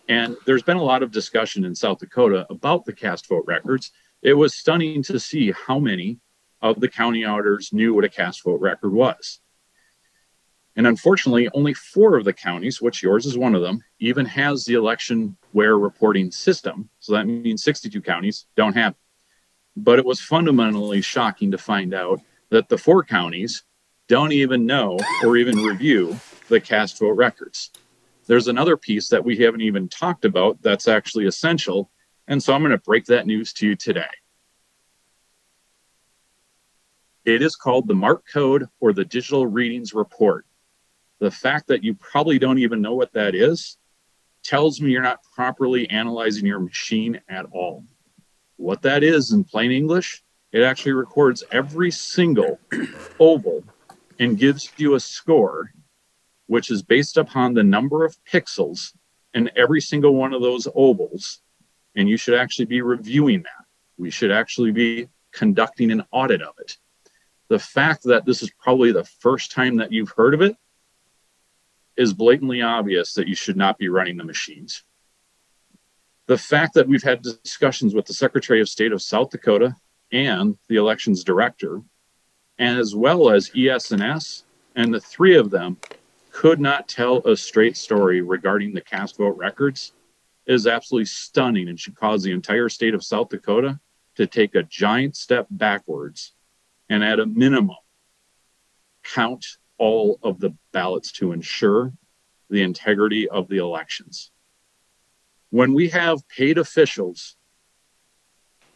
And there's been a lot of discussion in South Dakota about the cast vote records. It was stunning to see how many of the county auditors knew what a cast vote record was. And unfortunately, only 4 of the counties, which yours is one of them, even has the electionware reporting system. So that means 62 counties don't have it. But it was fundamentally shocking to find out that the 4 counties don't even know or even review the cast vote records. There's another piece that we haven't even talked about that's actually essential. And so I'm going to break that news to you today. It is called the MARC code or the Digital Readings Report. The fact that you probably don't even know what that is tells me you're not properly analyzing your machine at all. What that is in plain English, it actually records every single oval and gives you a score, which is based upon the number of pixels in every single one of those ovals. And you should actually be reviewing that. We should actually be conducting an audit of it. The fact that this is probably the first time that you've heard of it is blatantly obvious that you should not be running the machines. The fact that we've had discussions with the Secretary of State of South Dakota, and the elections director, as well as ES&S, and the three of them could not tell a straight story regarding the cast vote records is absolutely stunning and should cause the entire state of South Dakota to take a giant step backwards and at a minimum count all of the ballots to ensure the integrity of the elections. When we have paid officials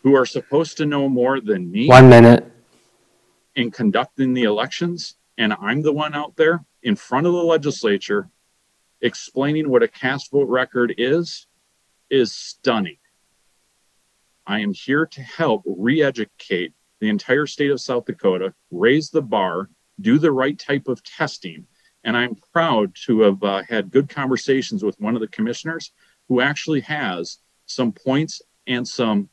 who are supposed to know more than me 1 minute. in conducting the elections, and I'm the one out there in front of the legislature explaining what a cast vote record is stunning. I am here to help re-educate the entire state of South Dakota, raise the bar, do the right type of testing. And I'm proud to have had good conversations with one of the commissioners who actually has some points and some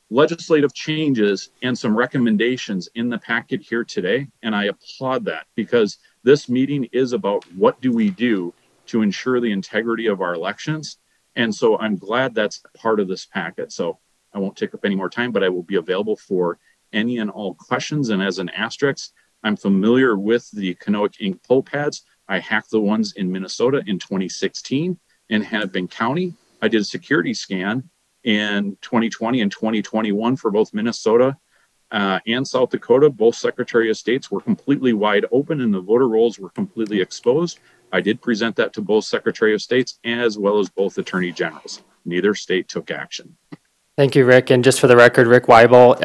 legislative changes and some recommendations in the packet here today. And I applaud that, because this meeting is about what do we do to ensure the integrity of our elections. And so I'm glad that's part of this packet. So I won't take up any more time, but I will be available for any and all questions. And as an asterisk, I'm familiar with the Canoic ink poll pads. I hacked the ones in Minnesota in 2016 in Hennepin County. I did a security scan in 2020 and 2021 for both Minnesota and South Dakota. Both Secretary of States were completely wide open and the voter rolls were completely exposed. I did present that to both Secretary of States as well as both Attorney Generals. Neither state took action. Thank you, Rick. And just for the record, Rick Weibel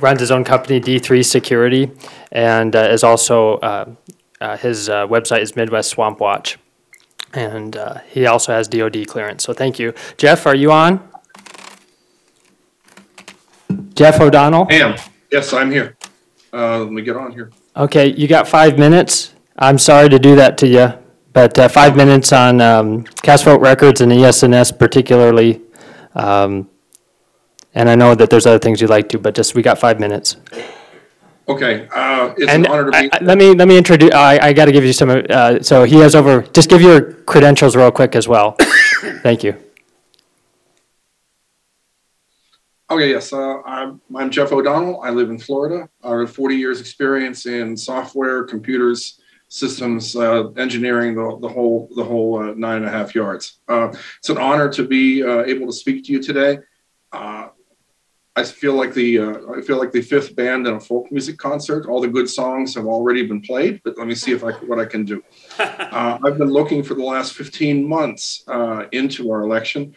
runs his own company, D3 Security, and is also, his website is Midwest Swamp Watch. And he also has DOD clearance. So thank you. Jeff, are you on? Jeff O'Donnell? I am. Yes, I'm here. Let me get on here. Okay, you got 5 minutes. I'm sorry to do that to you, but 5 minutes on cast vote records and ES&S particularly. And I know that there's other things you'd like to, but just we got 5 minutes. Okay, it's an honor to be. Let me introduce. I got to give you some. So he has over. Just give your credentials real quick as well. Thank you. Okay, yes, I'm Jeff O'Donnell. I live in Florida. I have 40 years experience in software, computers, systems, engineering, the whole 9.5 yards. It's an honor to be able to speak to you today. I feel like the fifth band in a folk music concert. All the good songs have already been played, but let me see what I can do. I've been looking for the last 15 months into our election.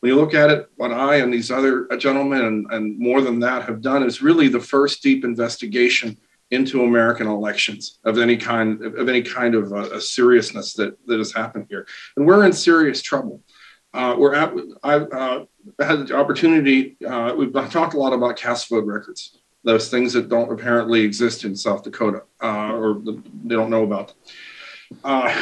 When you look at it, what I and these other gentlemen and more than that have done is really the first deep investigation into American elections of any kind of a seriousness that has happened here, and we're in serious trouble. I've had the opportunity. We've talked a lot about cast vote records, those things that don't apparently exist in South Dakota, or they don't know about them.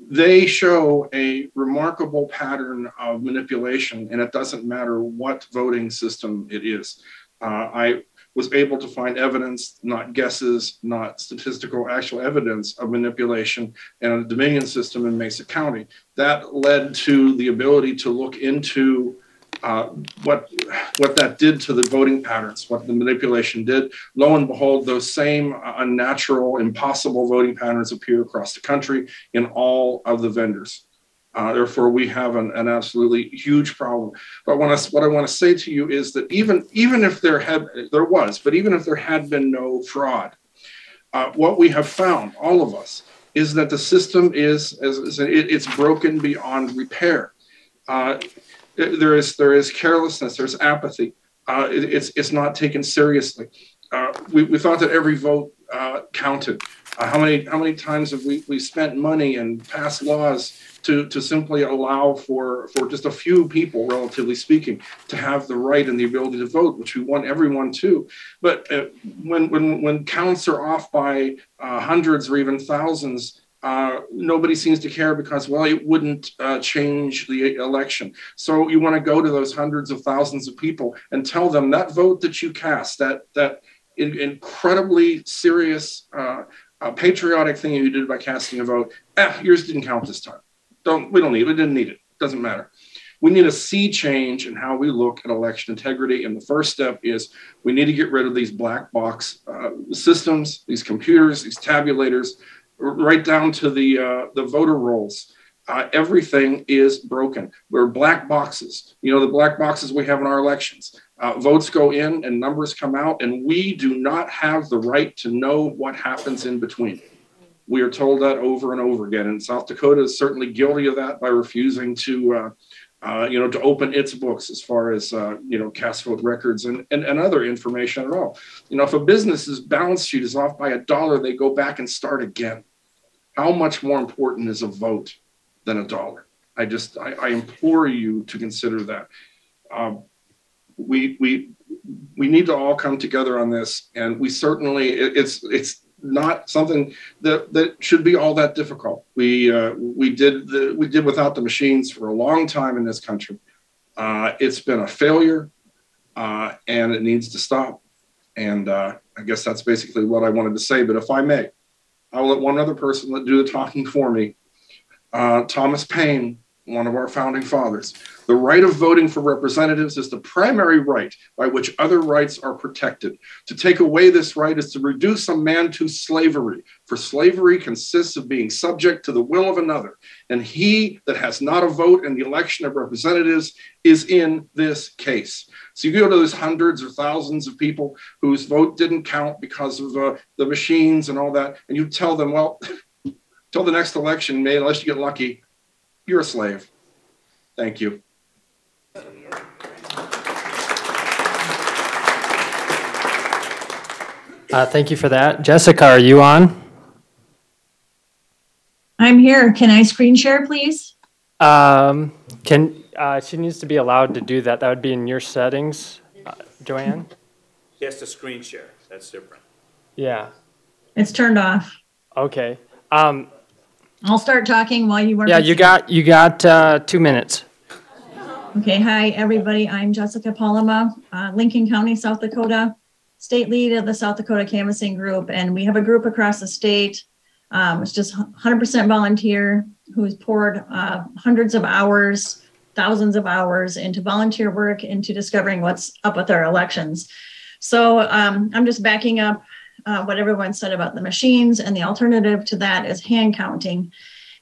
They show a remarkable pattern of manipulation, and it doesn't matter what voting system it is. I was able to find evidence, not guesses, not statistical, actual evidence of manipulation in a Dominion system in Mesa County. That led to the ability to look into what that did to the voting patterns, what the manipulation did. Lo and behold, those same unnatural, impossible voting patterns appear across the country in all of the vendors. Therefore, we have an absolutely huge problem. But what I want to say to you is that even if there had been no fraud, what we have found, all of us, is that the system it's broken beyond repair. There is carelessness, there's apathy. It's not taken seriously. We thought that every vote counted. How many times have we spent money and passed laws to simply allow for just a few people, relatively speaking, to have the right and the ability to vote, which we want everyone to. But when counts are off by hundreds or even thousands, nobody seems to care because, well, it wouldn't change the election. So you want to go to those hundreds of thousands of people and tell them that vote that you cast, that incredibly serious patriotic thing you did by casting a vote, yours didn't count this time. We didn't need it. Doesn't matter. We need a sea change in how we look at election integrity. And the first step is we need to get rid of these black box systems, these computers, these tabulators, right down to the voter rolls. Everything is broken. We're black boxes. You know, the black boxes we have in our elections. Votes go in and numbers come out, and we do not have the right to know what happens in between. We are told that over and over again. And South Dakota is certainly guilty of that by refusing to, to open its books as far as, cast vote records and other information at all. You know, if a business's balance sheet is off by $1, they go back and start again. How much more important is a vote than $1? I implore you to consider that. We need to all come together on this, and we certainly, it's not something that should be all that difficult. We did without the machines for a long time in this country. It's been a failure, and it needs to stop. And I guess that's basically what I wanted to say. But if I may, I'll let one other person do the talking for me. Thomas Paine, one of our founding fathers. The right of voting for representatives is the primary right by which other rights are protected. To take away this right is to reduce a man to slavery, for slavery consists of being subject to the will of another. And he that has not a vote in the election of representatives is in this case. So you go to those hundreds or thousands of people whose vote didn't count because of the machines and all that, and you tell them, well, till the next election, man, unless you get lucky, you're a slave. Thank you. Thank you for that. Jessica, are you on? I'm here. Can I screen share, please? She needs to be allowed to do that. That would be in your settings, Joanne? She has to screen share. That's different. Yeah. It's turned off. Okay. I'll start talking while you work. Yeah, you got 2 minutes. Okay. Hi, everybody. I'm Jessica Palama, Lincoln County, South Dakota, state lead of the South Dakota Canvassing Group. And we have a group across the state. It's just 100% volunteer who's poured hundreds of hours, thousands of hours into volunteer work, into discovering what's up with our elections. So I'm just backing up what everyone said about the machines, and the alternative to that is hand counting.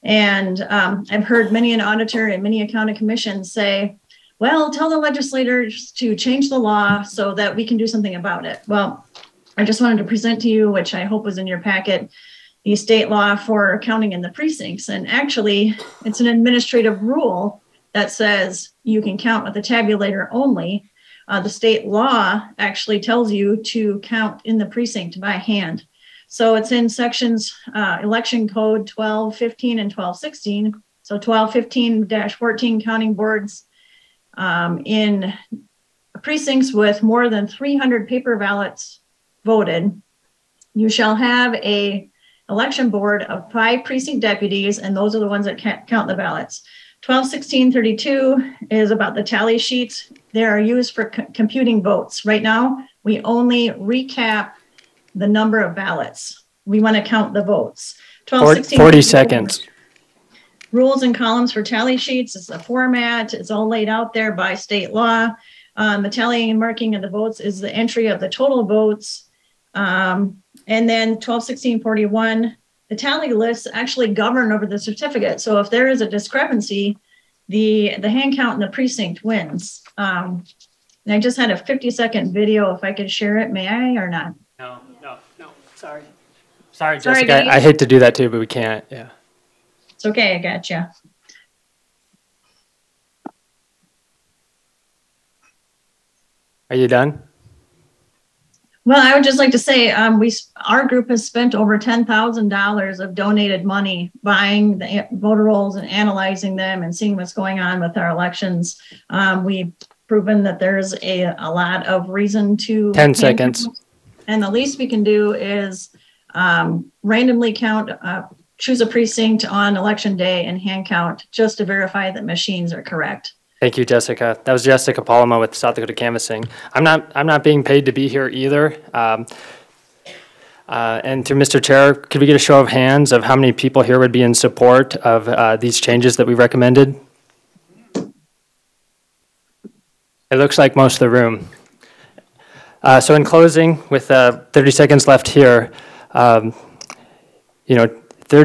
And I've heard many an auditor and many a county commission say, well, tell the legislators to change the law so that we can do something about it. Well, I just wanted to present to you, which I hope was in your packet, the state law for counting in the precincts. And actually, it's an administrative rule that says you can count with a tabulator only. The state law actually tells you to count in the precinct by hand. So it's in sections, election code 1215 and 1216. So 1215-14 counting boards in precincts with more than 300 paper ballots voted. You shall have a election board of 5 precinct deputies, and those are the ones that count the ballots. 1216-32 is about the tally sheets. They are used for computing votes. Right now, we only recap the number of ballots. We want to count the votes. 40 seconds. Rules and columns for tally sheets. It's a format. It's all laid out there by state law. The tallying and marking of the votes is the entry of the total votes. And then 1216-41, the tally lists actually govern over the certificate. So if there is a discrepancy, the hand count in the precinct wins. And I just had a 50-second video. If I could share it, may I or not? No. Sorry. Sorry, Jessica. I hate to do that too, but we can't. Yeah. It's okay. I got you. Are you done? Well, I would just like to say our group has spent over $10,000 of donated money buying the voter rolls and analyzing them and seeing what's going on with our elections. We've proven that there's a lot of reason to 10 seconds. And the least we can do is randomly count, choose a precinct on election day and hand count just to verify that machines are correct. Thank you, Jessica. That was Jessica Palama with South Dakota Canvassing. I'm not being paid to be here either. And to Mr. Chair, could we get a show of hands of how many people here would be in support of these changes that we recommended? It looks like most of the room. So in closing, with 30 seconds left here, 30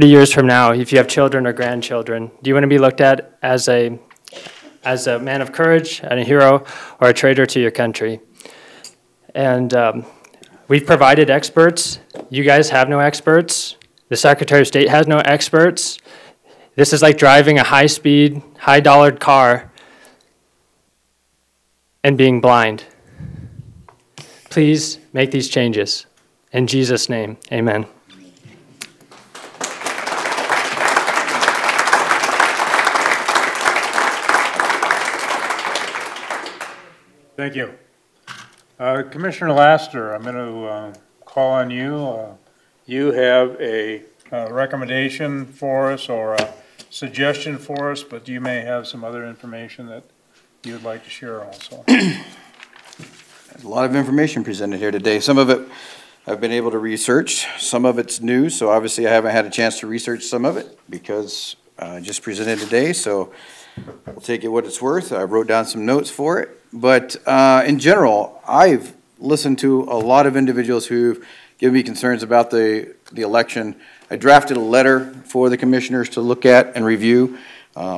years from now, if you have children or grandchildren, do you want to be looked at as a man of courage and a hero, or a traitor to your country? And we've provided experts. You guys have no experts. The Secretary of State has no experts. This is like driving a high-speed, high-dollared car and being blind. Please make these changes. In Jesus' name, amen. Thank you. Commissioner Laster, I'm going to call on you. You have a recommendation for us or a suggestion for us, but you may have some other information that you would like to share also. There's a lot of information presented here today. Some of it I've been able to research. Some of it's new, so obviously I haven't had a chance to research some of it because I just presented today, so we'll take it what it's worth. I wrote down some notes for it. But in general, I've listened to a lot of individuals who've given me concerns about the election. I drafted a letter for the commissioners to look at and review.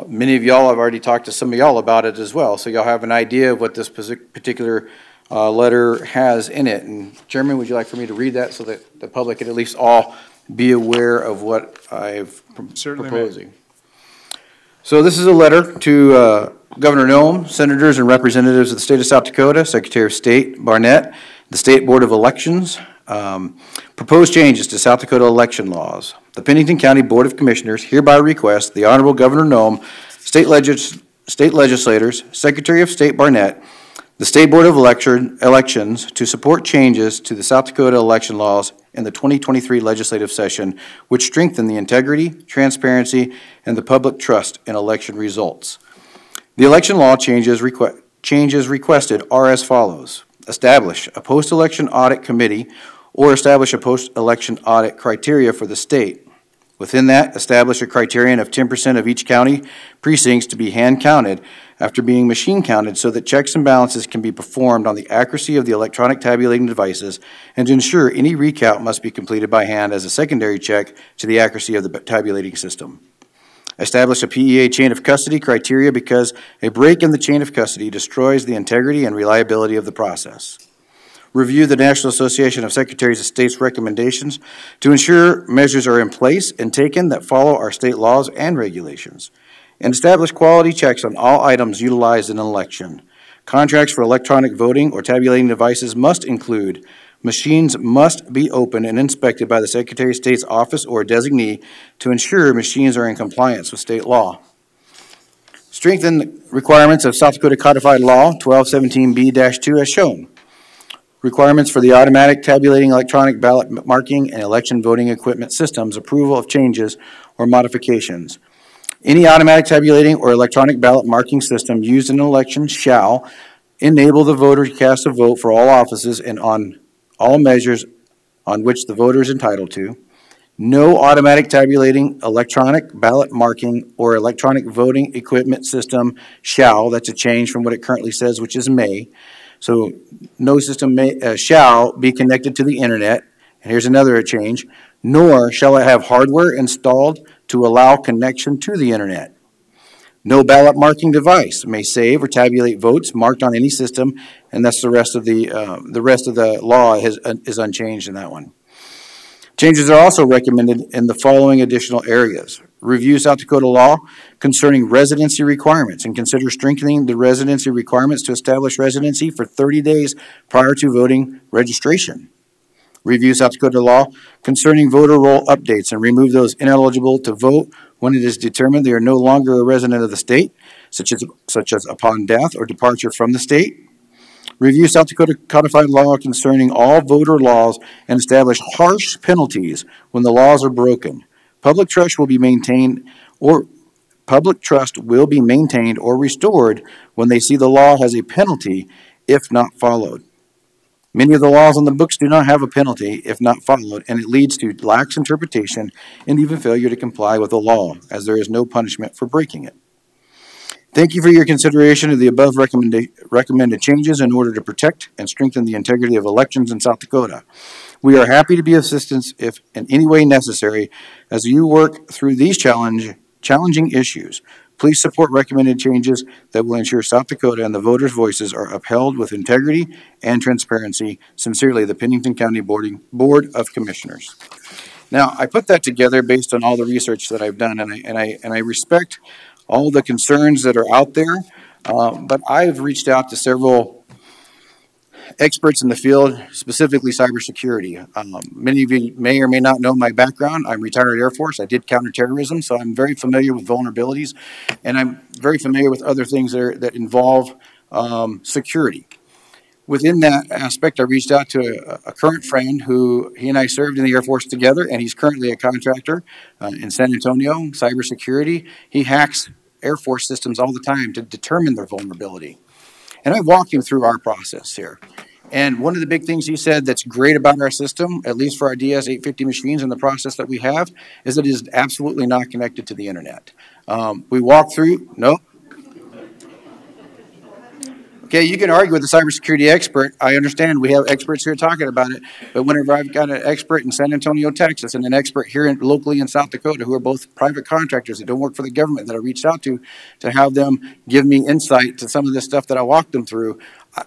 Many of y'all, I've already talked to some of y'all about it as well, so y'all have an idea of what this particular letter has in it. And Chairman, would you like for me to read that so that the public can at least all be aware of what I've proposing? So this is a letter to Governor Noem, senators and representatives of the state of South Dakota, Secretary of State Barnett, the State Board of Elections, proposed changes to South Dakota election laws. The Pennington County Board of Commissioners hereby request the Honorable Governor Noem, state legislators, Secretary of State Barnett, the State Board of Elections to support changes to the South Dakota election laws in the 2023 legislative session, which strengthen the integrity, transparency, and the public trust in election results. The election law changes requested are as follows. Establish a post-election audit committee or establish a post-election audit criteria for the state. Within that, establish a criterion of 10% of each county precincts to be hand-counted after being machine-counted so that checks and balances can be performed on the accuracy of the electronic tabulating devices, and to ensure any recount must be completed by hand as a secondary check to the accuracy of the tabulating system. Establish a PEA chain of custody criteria because a break in the chain of custody destroys the integrity and reliability of the process. Review the National Association of Secretaries of State's recommendations to ensure measures are in place and taken that follow our state laws and regulations. And establish quality checks on all items utilized in an election. Contracts for electronic voting or tabulating devices must include machines must be opened and inspected by the Secretary of State's office or designee to ensure machines are in compliance with state law. Strengthen requirements of South Dakota Codified Law 1217B-2 as shown. Requirements for the automatic tabulating electronic ballot marking and election voting equipment systems, approval of changes or modifications. Any automatic tabulating or electronic ballot marking system used in an election shall enable the voter to cast a vote for all offices and on all measures on which the voter is entitled to. No automatic tabulating, electronic ballot marking, or electronic voting equipment system shall, that's a change from what it currently says, which is may. So no system shall be connected to the internet, and here's another change, nor shall it have hardware installed to allow connection to the internet. No ballot marking device may save or tabulate votes marked on any system, and that's the rest of the law is unchanged in that one. Changes are also recommended in the following additional areas. Review South Dakota law concerning residency requirements and consider strengthening the residency requirements to establish residency for 30 days prior to voting registration. Review South Dakota law concerning voter roll updates and remove those ineligible to vote when it is determined they are no longer a resident of the state, such as upon death or departure from the state. Review South Dakota codified law concerning all voter laws and establish harsh penalties when the laws are broken. Public trust will be maintained or restored when they see the law has a penalty if not followed. Many of the laws on the books do not have a penalty if not followed, and it leads to lax interpretation and even failure to comply with the law, as there is no punishment for breaking it. Thank you for your consideration of the above recommended changes in order to protect and strengthen the integrity of elections in South Dakota. We are happy to be of assistance if in any way necessary as you work through these challenging issues. Please support recommended changes that will ensure South Dakota and the voters' voices are upheld with integrity and transparency. Sincerely, the Pennington County Board of Commissioners. Now, I put that together based on all the research that I've done, and I respect all the concerns that are out there, but I've reached out to several experts in the field, specifically cybersecurity. Many of you may or may not know my background. I'm retired Air Force. I did counterterrorism, so I'm very familiar with vulnerabilities, and I'm very familiar with other things that involve security. Within that aspect, I reached out to a current friend who he and I served in the Air Force together, and he's currently a contractor in San Antonio, cybersecurity. He hacks Air Force systems all the time to determine their vulnerability. And I walked him through our process here. And one of the big things he said that's great about our system, at least for our DS-850 machines and the process that we have, is that it is absolutely not connected to the internet. We walked through, nope. Okay, you can argue with a cybersecurity expert. I understand we have experts here talking about it, but whenever I've got an expert in San Antonio, Texas, and an expert here locally in South Dakota who are both private contractors that don't work for the government that I reached out to have them give me insight to some of the stuff that I walked them through,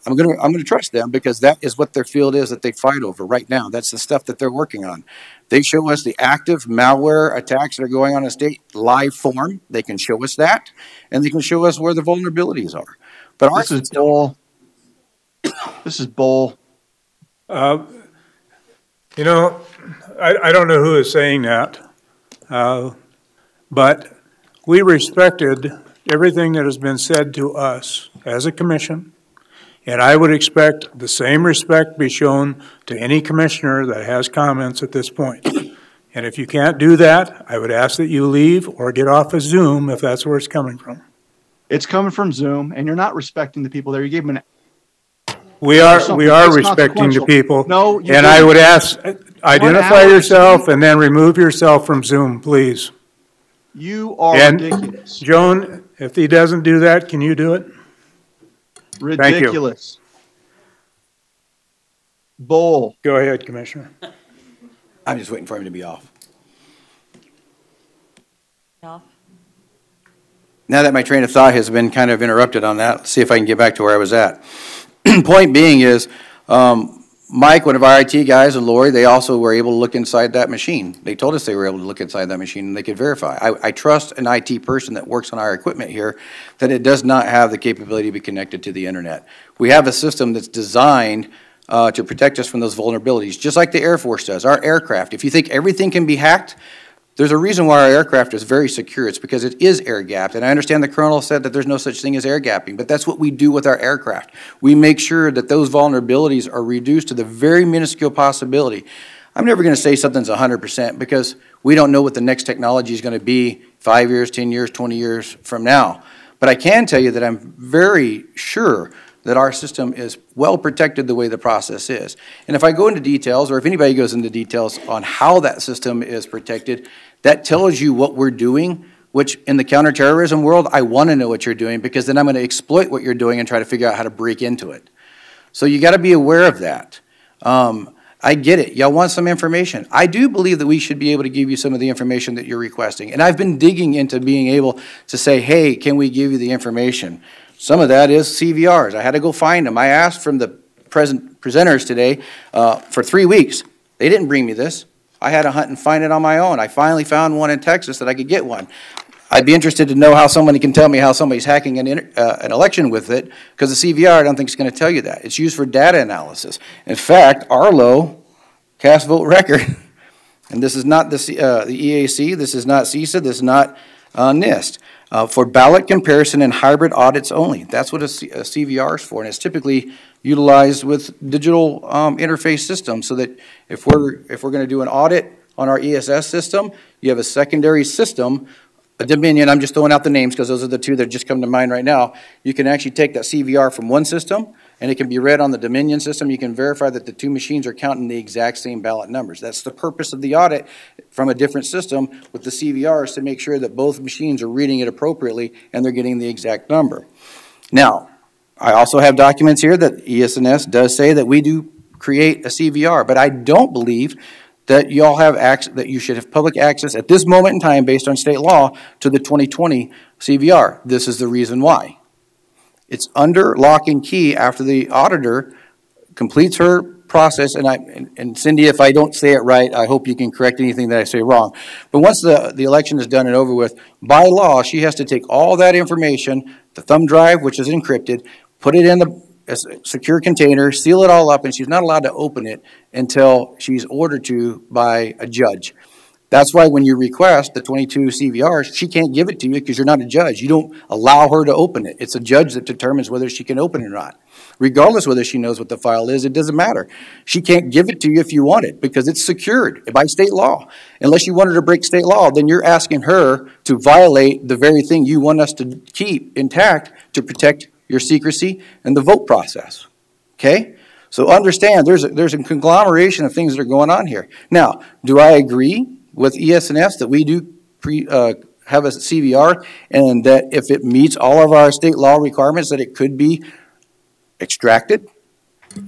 I'm gonna trust them because that is what their field is that they fight over right now. That's the stuff that they're working on. They show us the active malware attacks that are going on in state live form. They can show us that, and they can show us where the vulnerabilities are. But this is bull. This is bull. You know, I don't know who is saying that, but we respected everything that has been said to us as a commission, and I would expect the same respect be shown to any commissioner that has comments at this point. And if you can't do that, I would ask that you leave or get off of Zoom if that's where it's coming from. It's coming from Zoom, and you're not respecting the people there. You gave them an... We are respecting the people. No, and didn't. I would ask, identify yourself and then remove yourself from Zoom, please. You are ridiculous. Joan, if he doesn't do that, can you do it? Ridiculous. Bull. Go ahead, Commissioner. I'm just waiting for him to be off. Off. Now that my train of thought has been kind of interrupted on that, let's see if I can get back to where I was at. Point being is, Mike, one of our IT guys, and Lori, they also were able to look inside that machine. They told us they were able to look inside that machine and they could verify. I trust an IT person that works on our equipment here that it does not have the capability to be connected to the internet. We have a system that's designed to protect us from those vulnerabilities, just like the Air Force does. Our aircraft, if you think everything can be hacked, there's a reason why our aircraft is very secure. It's because it is air gapped. And I understand the colonel said that there's no such thing as air gapping, but that's what we do with our aircraft. We make sure that those vulnerabilities are reduced to the very minuscule possibility. I'm never going to say something's 100% because we don't know what the next technology is going to be 5 years, 10 years, 20 years from now. But I can tell you that I'm very sure that our system is well protected the way the process is. And if I go into details, or if anybody goes into details on how that system is protected, that tells you what we're doing, which in the counterterrorism world, I want to know what you're doing because then I'm going to exploit what you're doing and try to figure out how to break into it. So you got to be aware of that. I get it. Y'all want some information. I do believe that we should be able to give you some of the information that you're requesting. And I've been digging into being able to say, hey, can we give you the information? Some of that is CVRs. I had to go find them. I asked from the presenters today for 3 weeks. They didn't bring me this. I had to hunt and find it on my own. I finally found one in Texas that I could get one. I'd be interested to know how somebody can tell me how somebody's hacking an election with it, because the CVR I don't think is going to tell you that. It's used for data analysis. In fact, Arlo, cast vote record, and this is not the EAC, this is not CISA, this is not NIST. For ballot comparison and hybrid audits only. That's what a CVR is for, and it's typically utilized with digital interface systems so that if we're going to do an audit on our ESS system, you have a secondary system, a Dominion, I'm just throwing out the names because those are the two that just come to mind right now. You can actually take that CVR from one system and it can be read on the Dominion system. You can verify that the two machines are counting the exact same ballot numbers. That's the purpose of the audit from a different system with the CVRs, to make sure that both machines are reading it appropriately and they're getting the exact number. Now, I also have documents here that ES&S does say that we do create a CVR, but I don't believe that y'all have access, that you should have public access at this moment in time based on state law to the 2020 CVR. This is the reason why. It's under lock and key after the auditor completes her process, and Cindy, if I don't say it right, I hope you can correct anything that I say wrong. But once the election is done and over with, by law, she has to take all that information, the thumb drive, which is encrypted, put it in a secure container, seal it all up, and she's not allowed to open it until she's ordered to by a judge. That's why when you request the 22 CVRs, she can't give it to you because you're not a judge. You don't allow her to open it. It's a judge that determines whether she can open it or not. Regardless whether she knows what the file is, it doesn't matter. She can't give it to you if you want it because it's secured by state law. Unless you want her to break state law, then you're asking her to violate the very thing you want us to keep intact to protect your secrecy and the vote process. Okay? So understand there's a conglomeration of things that are going on here. Now, do I agree with ES&S that we do have a CVR, and that if it meets all of our state law requirements that it could be extracted,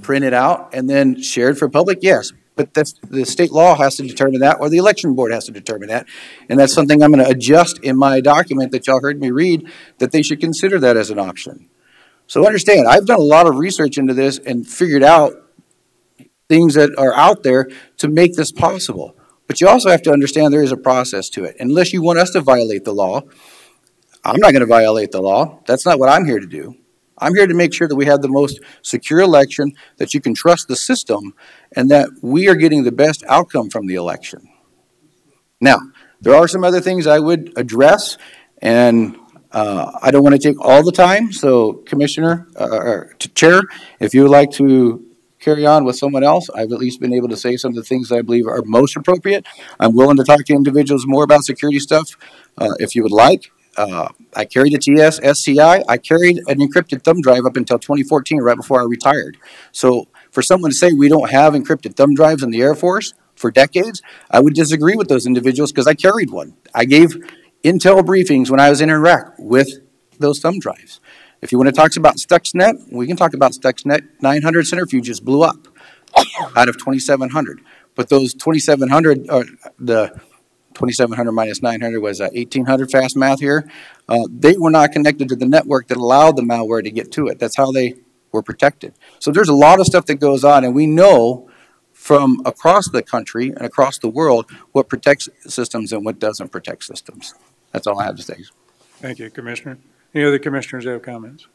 printed out, and then shared for public? Yes, but the state law has to determine that, or the election board has to determine that, and that's something I'm going to adjust in my document that y'all heard me read, that they should consider that as an option. So understand, I've done a lot of research into this and figured out things that are out there to make this possible. But you also have to understand there is a process to it. Unless you want us to violate the law, I'm not going to violate the law. That's not what I'm here to do. I'm here to make sure that we have the most secure election, that you can trust the system, and that we are getting the best outcome from the election. Now, there are some other things I would address, and I don't want to take all the time. So, Commissioner, or Chair, if you would like to carry on with someone else, I've at least been able to say some of the things that I believe are most appropriate. I'm willing to talk to individuals more about security stuff if you would like. I carried a TS SCI. I carried an encrypted thumb drive up until 2014, right before I retired. So for someone to say we don't have encrypted thumb drives in the Air Force for decades, I would disagree with those individuals because I carried one. I gave intel briefings when I was in Iraq with those thumb drives. If you want to talk about Stuxnet, we can talk about Stuxnet. 900 centrifuges blew up out of 2,700. But those 2,700, the 2,700 minus 900 was 1,800 fast math here. They were not connected to the network that allowed the malware to get to it. That's how they were protected. So there's a lot of stuff that goes on, and we know from across the country and across the world what protects systems and what doesn't protect systems. That's all I have to say. Thank you, Commissioner. Any other commissioners have comments?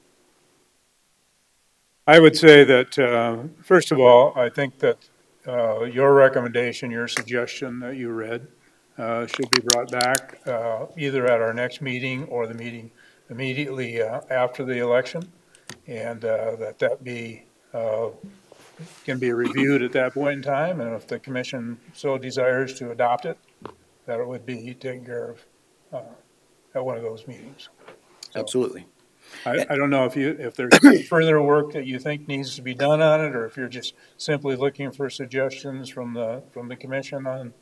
I would say that, first of all, I think that your recommendation, your suggestion that you read should be brought back either at our next meeting or the meeting immediately after the election, and that be can be reviewed at that point in time, and if the commission so desires to adopt it, that it would be taken care of at one of those meetings. So, absolutely. I don't know if there's further work that you think needs to be done on it, or if you're just simply looking for suggestions from the commission on.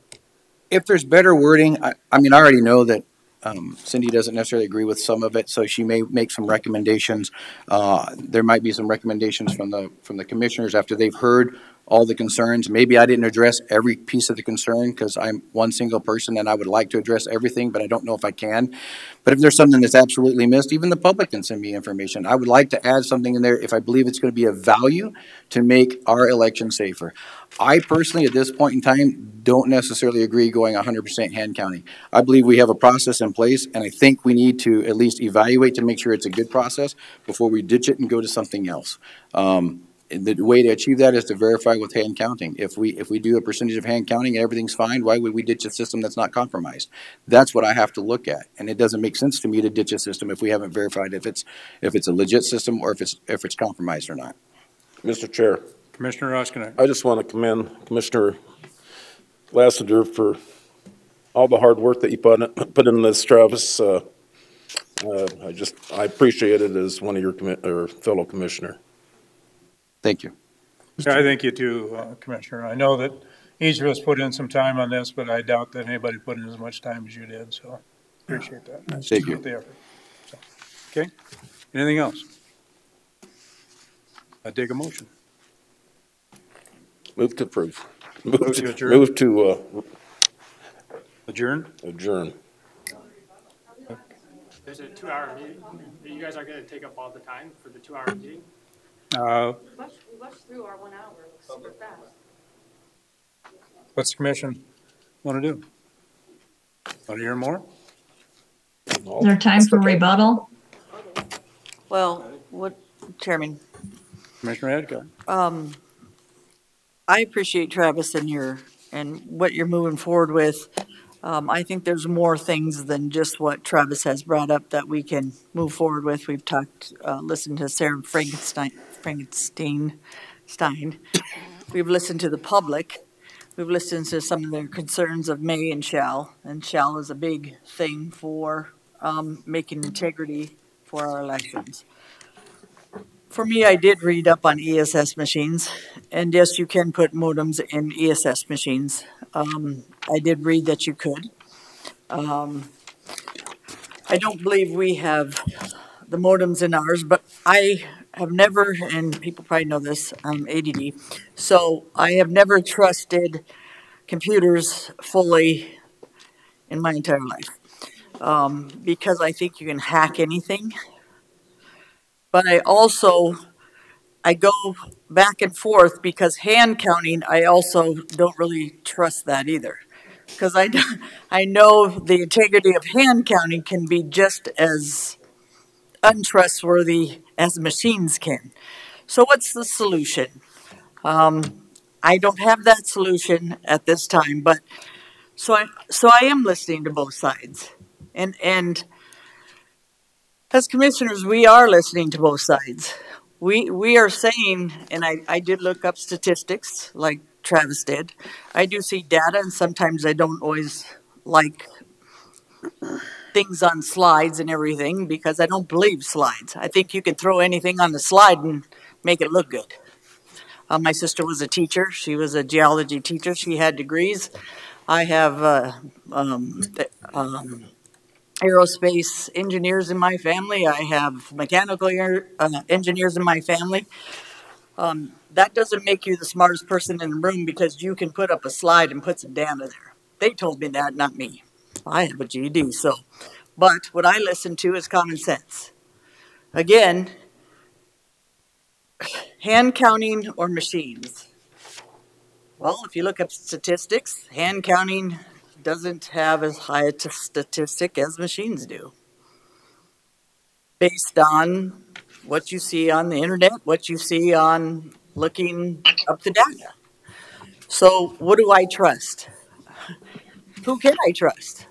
If there's better wording, I mean, I already know that Cindy doesn't necessarily agree with some of it, so she may make some recommendations. There might be some recommendations from the commissioners after they've heard all the concerns. Maybe I didn't address every piece of the concern because I'm one single person and I would like to address everything, but I don't know if I can. But if there's something that's absolutely missed, even the public can send me information. I would like to add something in there if I believe it's going to be of value to make our election safer. I personally, at this point in time, don't necessarily agree going 100% hand counting. I believe we have a process in place, and I think we need to at least evaluate to make sure it's a good process before we ditch it and go to something else. The way to achieve that is to verify with hand counting. If we do a percentage of hand counting and everything's fine, why would we ditch a system that's not compromised? That's what I have to look at, and it doesn't make sense to me to ditch a system if we haven't verified if it's a legit system or if it's compromised or not. Mr. Chair. Commissioner Roskinek. I just want to commend Commissioner Lassiter for all the hard work that you put in this, Travis. I appreciate it as one of your fellow commissioner. Thank you. Yeah, I thank you too, Commissioner. I know that each of us put in some time on this, but I doubt that anybody put in as much time as you did, so appreciate that. Thank you. The effort. So, okay, anything else? I take a motion. Move to approve. Move to adjourn. Move to Adjourn? adjourn. There's a 2-hour meeting. You guys are going to take up all the time for the 2-hour meeting? We rushed through our 1 hour, looks super fast. What's the commission want to do? Want to hear more? Is there time for rebuttal? Well, Chairman, Commissioner Hadcock? I appreciate Travis and what you're moving forward with. I think there's more things than just what Travis has brought up that we can move forward with. We've listened to Sarah Frankenstein. We've listened to the public. We've listened to some of their concerns of may and shall is a big thing for making integrity for our elections. For me, I did read up on ESS machines, and yes, you can put modems in ESS machines. I did read that you could. I don't believe we have the modems in ours, but I have never, and people probably know this, I'm ADD, so I have never trusted computers fully in my entire life because I think you can hack anything. But I go back and forth because hand counting, I also don't really trust that either. Because I know the integrity of hand counting can be just as untrustworthy as machines can. So what's the solution? I don't have that solution at this time, but so I am listening to both sides. And as commissioners, we are listening to both sides. We are saying, and I did look up statistics like Travis did. I do see data, and sometimes I don't always like things on slides and everything because I don't believe slides. I think you can throw anything on the slide and make it look good. My sister was a teacher. She was a geology teacher. She had degrees. I have aerospace engineers in my family. I have mechanical engineers in my family. That doesn't make you the smartest person in the room because you can put up a slide and put some data there. They told me that, not me. I have a GED, so. But what I listen to is common sense. Again, hand counting or machines? Well, if you look up statistics, hand counting doesn't have as high a statistic as machines do. Based on what you see on the internet, what you see on looking up the data. So what do I trust? Who can I trust?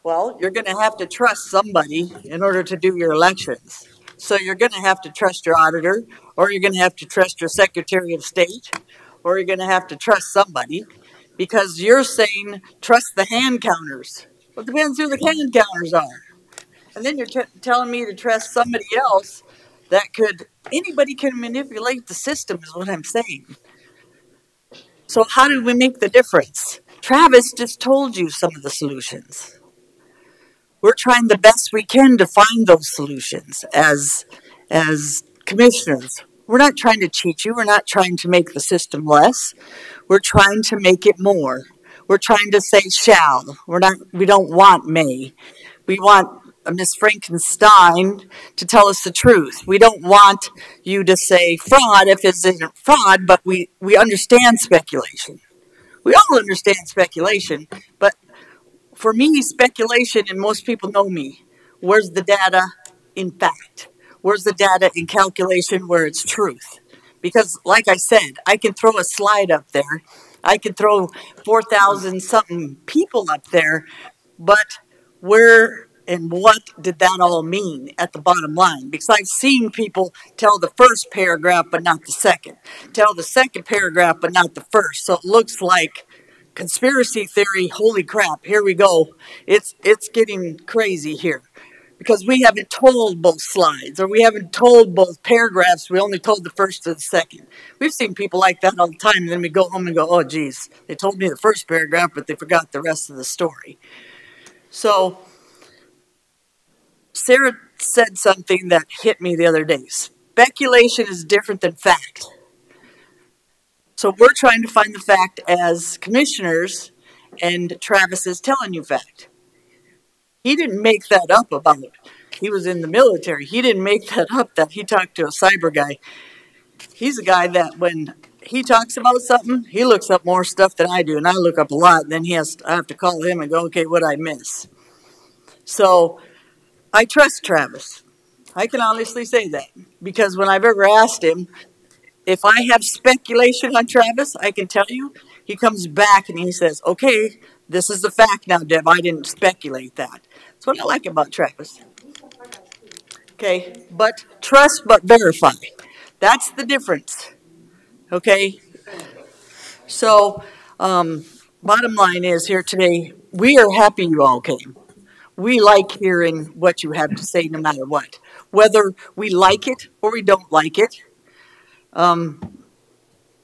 Well, you're going to have to trust somebody in order to do your elections. So you're going to have to trust your auditor, or you're going to have to trust your Secretary of State, or you're going to have to trust somebody. Because you're saying, trust the hand counters. Well, it depends who the hand counters are. And then you're telling me to trust somebody else that anybody can manipulate the system is what I'm saying. So how do we make the difference? Travis just told you some of the solutions. We're trying the best we can to find those solutions as commissioners. We're not trying to cheat you. We're not trying to make the system less. We're trying to make it more. We're trying to say shall. We don't want may. We want Ms. Frankenstein to tell us the truth. We don't want you to say fraud if it isn't fraud, but we understand speculation. We all understand speculation, but for me, speculation, and most people know me, where's the data in fact? Where's the data in calculation where it's truth? Because like I said, I can throw a slide up there. I can throw 4,000 something people up there, but where and what did that all mean at the bottom line? Because I've seen people tell the first paragraph but not the second. Tell the second paragraph but not the first. So it looks like conspiracy theory, holy crap, here we go. It's getting crazy here. because we haven't told both slides, or we haven't told both paragraphs. We only told the first or the second. We've seen people like that all the time, and then we go home and go, oh, geez, they told me the first paragraph, but they forgot the rest of the story. So Sarah said something that hit me the other day. Speculation is different than fact. So we're trying to find the fact as commissioners, and Travis is telling you fact. He didn't make that up about it. He was in the military. He didn't make that up that he talked to a cyber guy. He's a guy that when he talks about something, he looks up more stuff than I do, and I look up a lot, and then I have to call him and go, okay, what'd I miss? So I trust Travis. I can honestly say that, because when I've ever asked him, if I have speculation on Travis, I can tell you, he comes back and he says, okay, this is the fact now, Deb. I didn't speculate that. That's what I like about Travis. Okay, but trust but verify. That's the difference. Okay? So, bottom line is here today, we are happy you all came. We like hearing what you have to say no matter what. Whether we like it or we don't like it,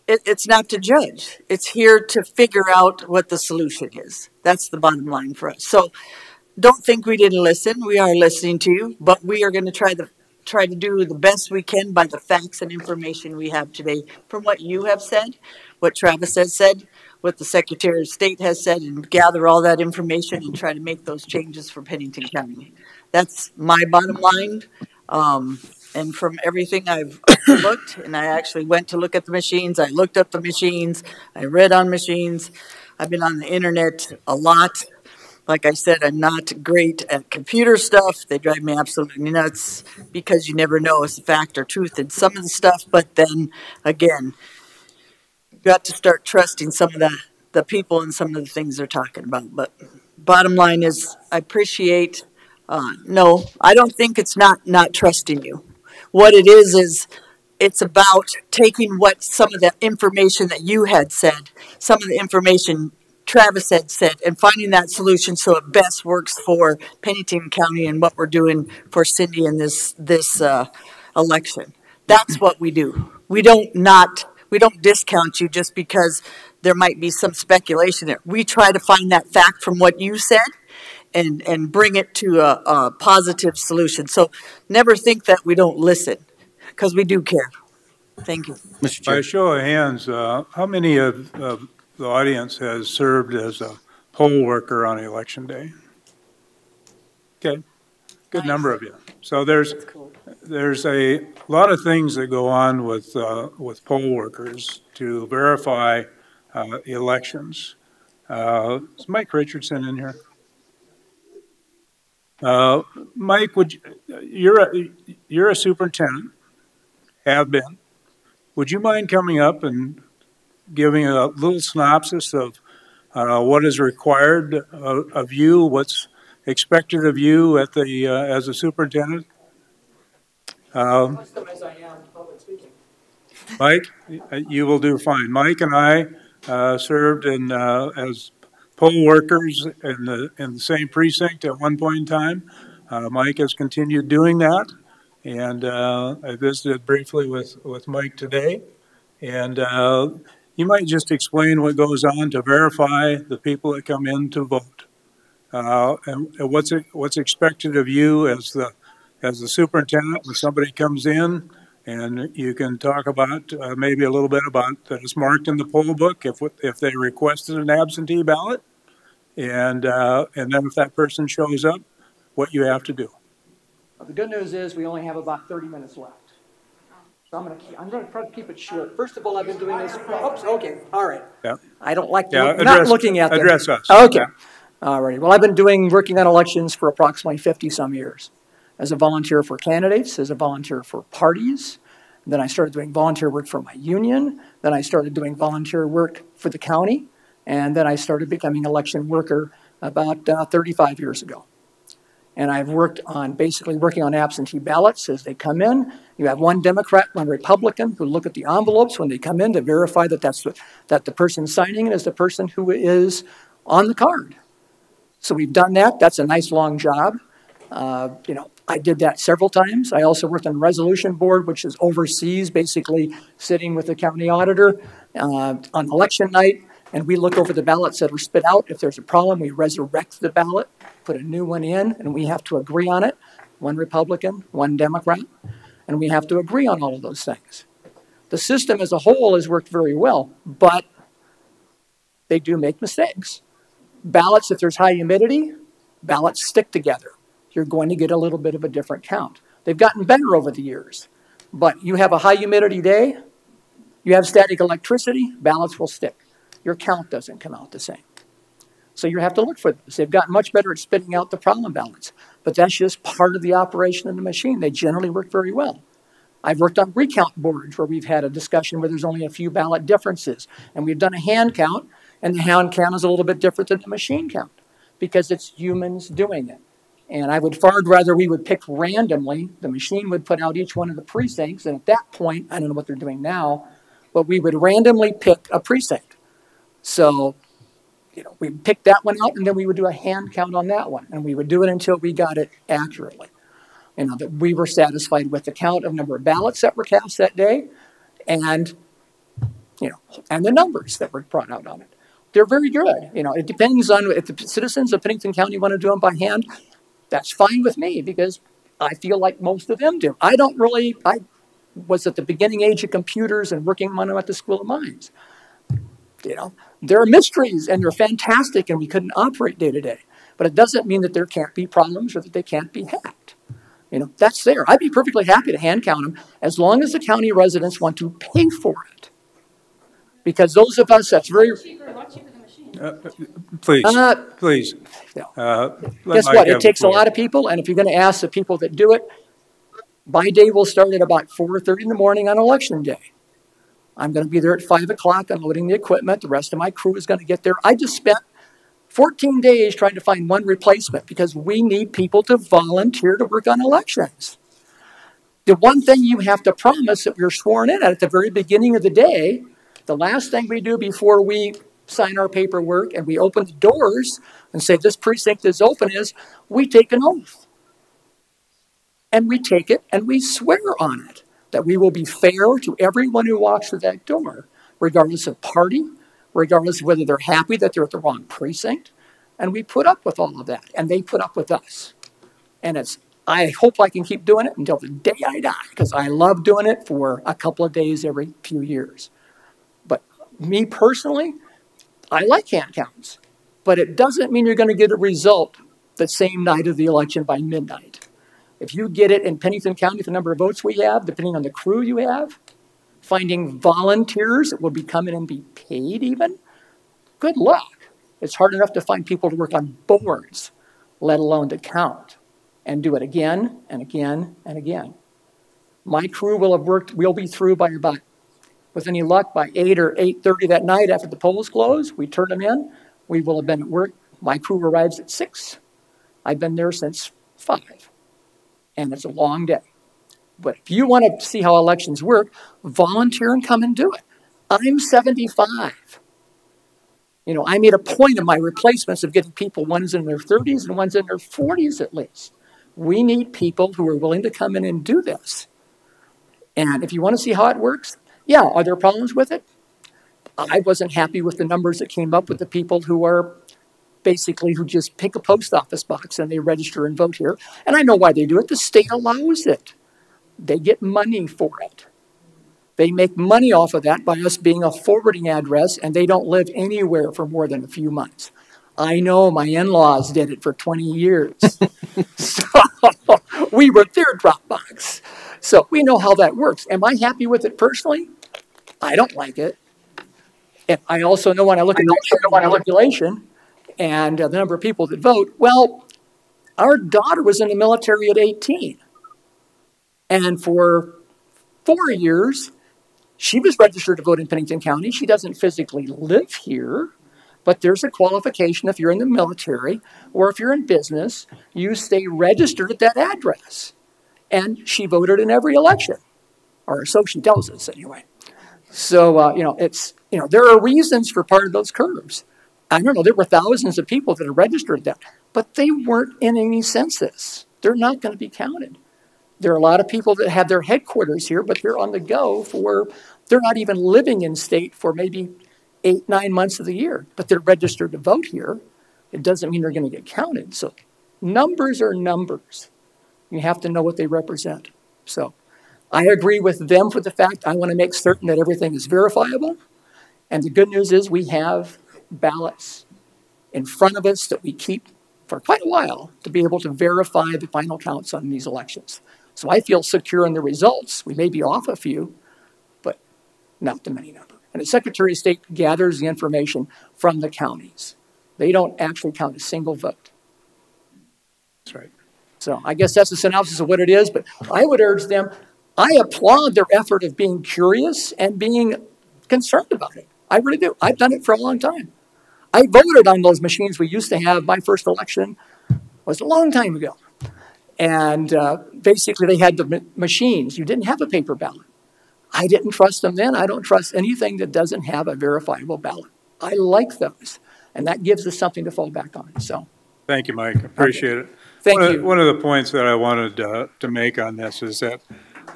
it's not to judge. It's here to figure out what the solution is. That's the bottom line for us. So don't think we didn't listen. We are listening to you, but we are going to try to do the best we can by the facts and information we have today from what you have said, what Travis has said, what the Secretary of State has said, and gather all that information and try to make those changes for Pennington County. That's my bottom line. And from everything I've looked, and I actually went to look at the machines, I looked up the machines, I read on machines, I've been on the internet a lot. Like I said, I'm not great at computer stuff. They drive me absolutely nuts because you never know if it's fact or truth in some of the stuff. But then, again, you've got to start trusting some of the people and some of the things they're talking about. But bottom line is, I appreciate, no, I don't think it's not trusting you. What it is it's about taking what some of the information that you had said, some of the information Travis had said, and finding that solution so it best works for Pennington County and what we're doing for Cindy in this election. That's what we do. We don't discount you just because there might be some speculation there. We try to find that fact from what you said and bring it to a positive solution. So never think that we don't listen, because we do care. Thank you. Mr. Chair. By a show of hands, how many of the audience has served as a poll worker on election day? Okay, good number of you. So there's a lot of things that go on with poll workers to verify elections. Is Mike Richardson in here? Mike, you're a superintendent, have been. Would you mind coming up and giving a little synopsis of what is required of you, what's expected of you at the as a superintendent? Mike, you will do fine. Mike and I served as poll workers in the same precinct at one point in time. Mike has continued doing that, and I visited briefly with Mike today. And you might just explain what goes on to verify the people that come in to vote, and what's expected of you as the superintendent when somebody comes in. And you can talk about maybe a little bit about that it's marked in the poll book if they requested an absentee ballot, and then if that person shows up, what you have to do. Well, the good news is we only have about 30 minutes left, so I'm going to try to keep it short. First of all, I've been doing this. Oops, okay, all right. Yeah. I don't like not looking at them. Address us. Okay, yeah. All righty. Well, I've been working on elections for approximately 50 some years. As a volunteer for candidates, as a volunteer for parties. Then I started doing volunteer work for my union. Then I started doing volunteer work for the county. And then I started becoming election worker about 35 years ago. And I've worked on working on absentee ballots as they come in. You have one Democrat, one Republican who look at the envelopes when they come in to verify that that the person signing it is the person who is on the card. So we've done that. That's a nice long job. I did that several times. I also worked on the resolution board, which is oversees basically sitting with the county auditor on election night, and we look over the ballots that are spit out. If there's a problem, we resurrect the ballot, put a new one in, and we have to agree on it. One Republican, one Democrat, and we have to agree on all of those things. The system as a whole has worked very well, but they do make mistakes. Ballots, if there's high humidity, ballots stick together. You're going to get a little bit of a different count. They've gotten better over the years, but you have a high humidity day, you have static electricity, ballots will stick. Your count doesn't come out the same. So you have to look for this. They've gotten much better at spitting out the problem ballots, but that's just part of the operation of the machine. They generally work very well. I've worked on recount boards where we've had a discussion where there's only a few ballot differences, and we've done a hand count, and the hand count is a little bit different than the machine count because it's humans doing it. And I would far rather we would pick randomly. The machine would put out each one of the precincts, and at that point, I don't know what they're doing now, but we would randomly pick a precinct. So, we picked that one out, and then we would do a hand count on that one, and we would do it until we got it accurately. That we were satisfied with the count of number of ballots that were cast that day, and and the numbers that were brought out on it. They're very good. It depends on if the citizens of Pennington County want to do them by hand. That's fine with me because I feel like most of them do. I was at the beginning age of computers and working on them at the School of Mines. There are mysteries and they're fantastic and we couldn't operate day to day. But it doesn't mean that there can't be problems or that they can't be hacked. That's there. I'd be perfectly happy to hand count them as long as the county residents want to pay for it. Because those of us, that's very... Please. Guess what? It takes a lot of people, and if you're going to ask the people that do it, my day will start at about 4:30 in the morning on election day. I'm going to be there at 5 o'clock unloading the equipment. The rest of my crew is going to get there. I just spent 14 days trying to find one replacement because we need people to volunteer to work on elections. The one thing you have to promise that we're sworn in at the very beginning of the day, the last thing we do before we sign our paperwork and we open the doors and say this precinct is open is we take an oath. And we take it and we swear on it that we will be fair to everyone who walks through that door, regardless of party, regardless of whether they're happy that they're at the wrong precinct. And we put up with all of that and they put up with us. And I hope I can keep doing it until the day I die because I love doing it for a couple of days every few years. But me personally, I like hand counts, but it doesn't mean you're going to get a result the same night of the election by midnight. If you get it in Pennington County, the number of votes we have, depending on the crew you have, finding volunteers that will be coming and be paid even, good luck. It's hard enough to find people to work on boards, let alone to count, and do it again and again and again. My crew will be through by about, with any luck, by 8 or 8:30 that night after the polls close. We turn them in. We will have been at work. My crew arrives at 6. I've been there since 5. And it's a long day. But if you want to see how elections work, volunteer and come and do it. I'm 75. I made a point of my replacements of getting people, one's in their 30s and one's in their 40s at least. We need people who are willing to come in and do this. And if you want to see how it works, yeah, are there problems with it? I wasn't happy with the numbers that came up with the people who just pick a post office box and they register and vote here. And I know why they do it. The state allows it. They get money for it. They make money off of that by us being a forwarding address, and they don't live anywhere for more than a few months. I know my in-laws did it for 20 years. So we were their drop box. So we know how that works. Am I happy with it personally? I don't like it. And I also know when I look at the population and the number of people that vote, well, our daughter was in the military at 18. And for 4 years, she was registered to vote in Pennington County. She doesn't physically live here, but there's a qualification if you're in the military or if you're in business, you stay registered at that address. And she voted in every election, or so she tells us anyway. So, there are reasons for part of those curves. I don't know, there were thousands of people that are registered that, but they weren't in any census. they're not going to be counted. There are a lot of people that have their headquarters here, but they're on the go they're not even living in state for maybe 8, 9 months of the year, but they're registered to vote here. It doesn't mean they're going to get counted. So numbers are numbers. You have to know what they represent. So I agree with them for the fact I want to make certain that everything is verifiable. And the good news is we have ballots in front of us that we keep for quite a while to be able to verify the final counts on these elections. So I feel secure in the results. We may be off a few, but not the many number. And the Secretary of State gathers the information from the counties. They don't actually count a single vote. That's right. So I guess that's a synopsis of what it is, but I would urge them, I applaud their effort of being curious and being concerned about it. I really do. I've done it for a long time. I voted on those machines we used to have. My first election was a long time ago. And basically they had the machines. You didn't have a paper ballot. I didn't trust them then. I don't trust anything that doesn't have a verifiable ballot. I like those. And that gives us something to fall back on. So, thank you, Mike. Appreciate it. Thank you. One of the points that I wanted to make on this is that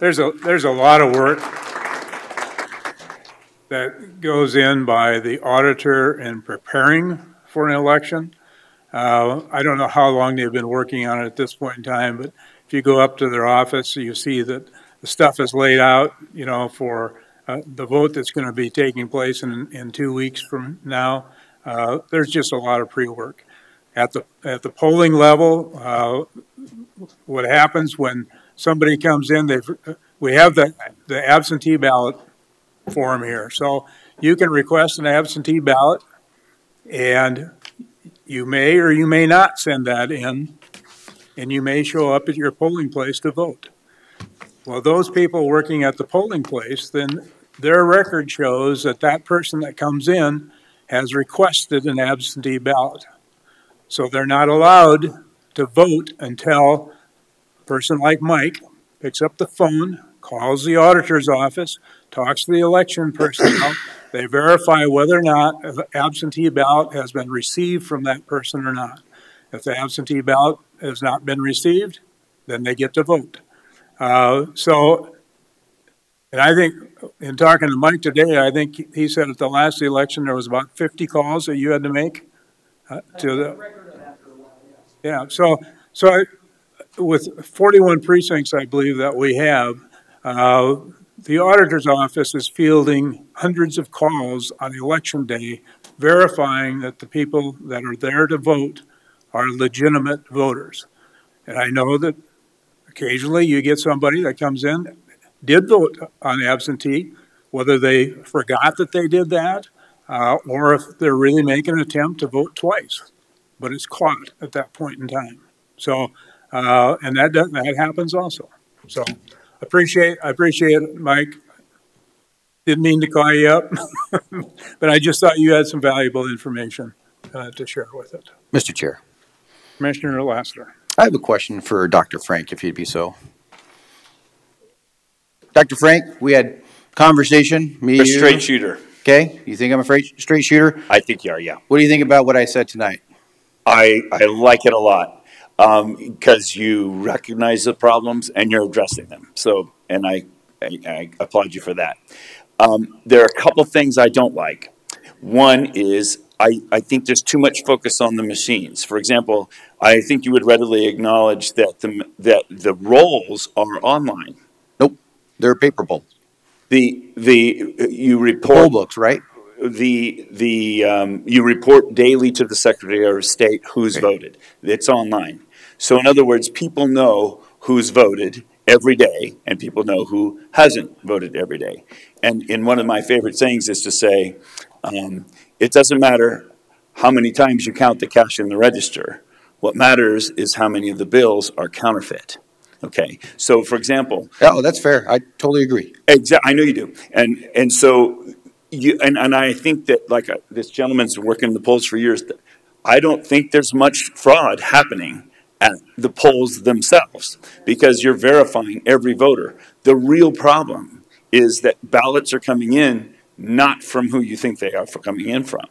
there's a lot of work that goes in by the auditor in preparing for an election. I don't know how long they've been working on it at this point in time, but if you go up to their office, you see that the stuff is laid out, you know, for the vote that's going to be taking place in 2 weeks from now. There's just a lot of pre-work. At the polling level, what happens when somebody comes in, we have the absentee ballot form here. So you can request an absentee ballot, and you may or you may not send that in, and you may show up at your polling place to vote. Well, those people working at the polling place, then their record shows that that person that comes in has requested an absentee ballot. So they're not allowed to vote until a person like Mike picks up the phone, calls the auditor's office, talks to the election personnel. They verify whether or not an absentee ballot has been received from that person or not. If the absentee ballot has not been received, then they get to vote. And I think in talking to Mike today, I think he said at the last election there was about 50 calls that you had to make to the. Yeah, so with 41 precincts, I believe that we have, the auditor's office is fielding hundreds of calls on election day, verifying that the people that are there to vote are legitimate voters. And I know that occasionally you get somebody that comes in, did vote on absentee, whether they forgot that they did that, or if they're really making an attempt to vote twice, but it's caught at that point in time. So, and that happens also. So, appreciate it, Mike. Didn't mean to call you up, but I just thought you had some valuable information to share with it. Mr. Chair. Commissioner Lassiter. I have a question for Dr. Frank, if he'd be so. Dr. Frank, we had conversation. You're a straight shooter. Okay. You think I'm a straight shooter? I think you are, yeah. What do you think about what I said tonight? I like it a lot because you recognize the problems and you're addressing them. So, and I applaud you for that. There are a couple things I don't like. One is I think there's too much focus on the machines. For example, I think you would readily acknowledge that the rolls are online. Nope, they're paper polls. You report poll books, right? You report daily to the Secretary of State who's voted. It's online. So in other words, people know who's voted every day, and people know who hasn't voted every day. And in one of my favorite sayings is to say, it doesn't matter how many times you count the cash in the register. What matters is how many of the bills are counterfeit. Okay, so for example. Oh, that's fair. I totally agree. Exactly, I know you do. And so and I think that like this gentleman's been working in the polls for years. I don't think there's much fraud happening at the polls themselves because you're verifying every voter. The real problem is that ballots are coming in not from who you think they are coming in from.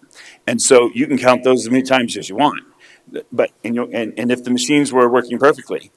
And so you can count those as many times as you want. But, and if the machines were working perfectly,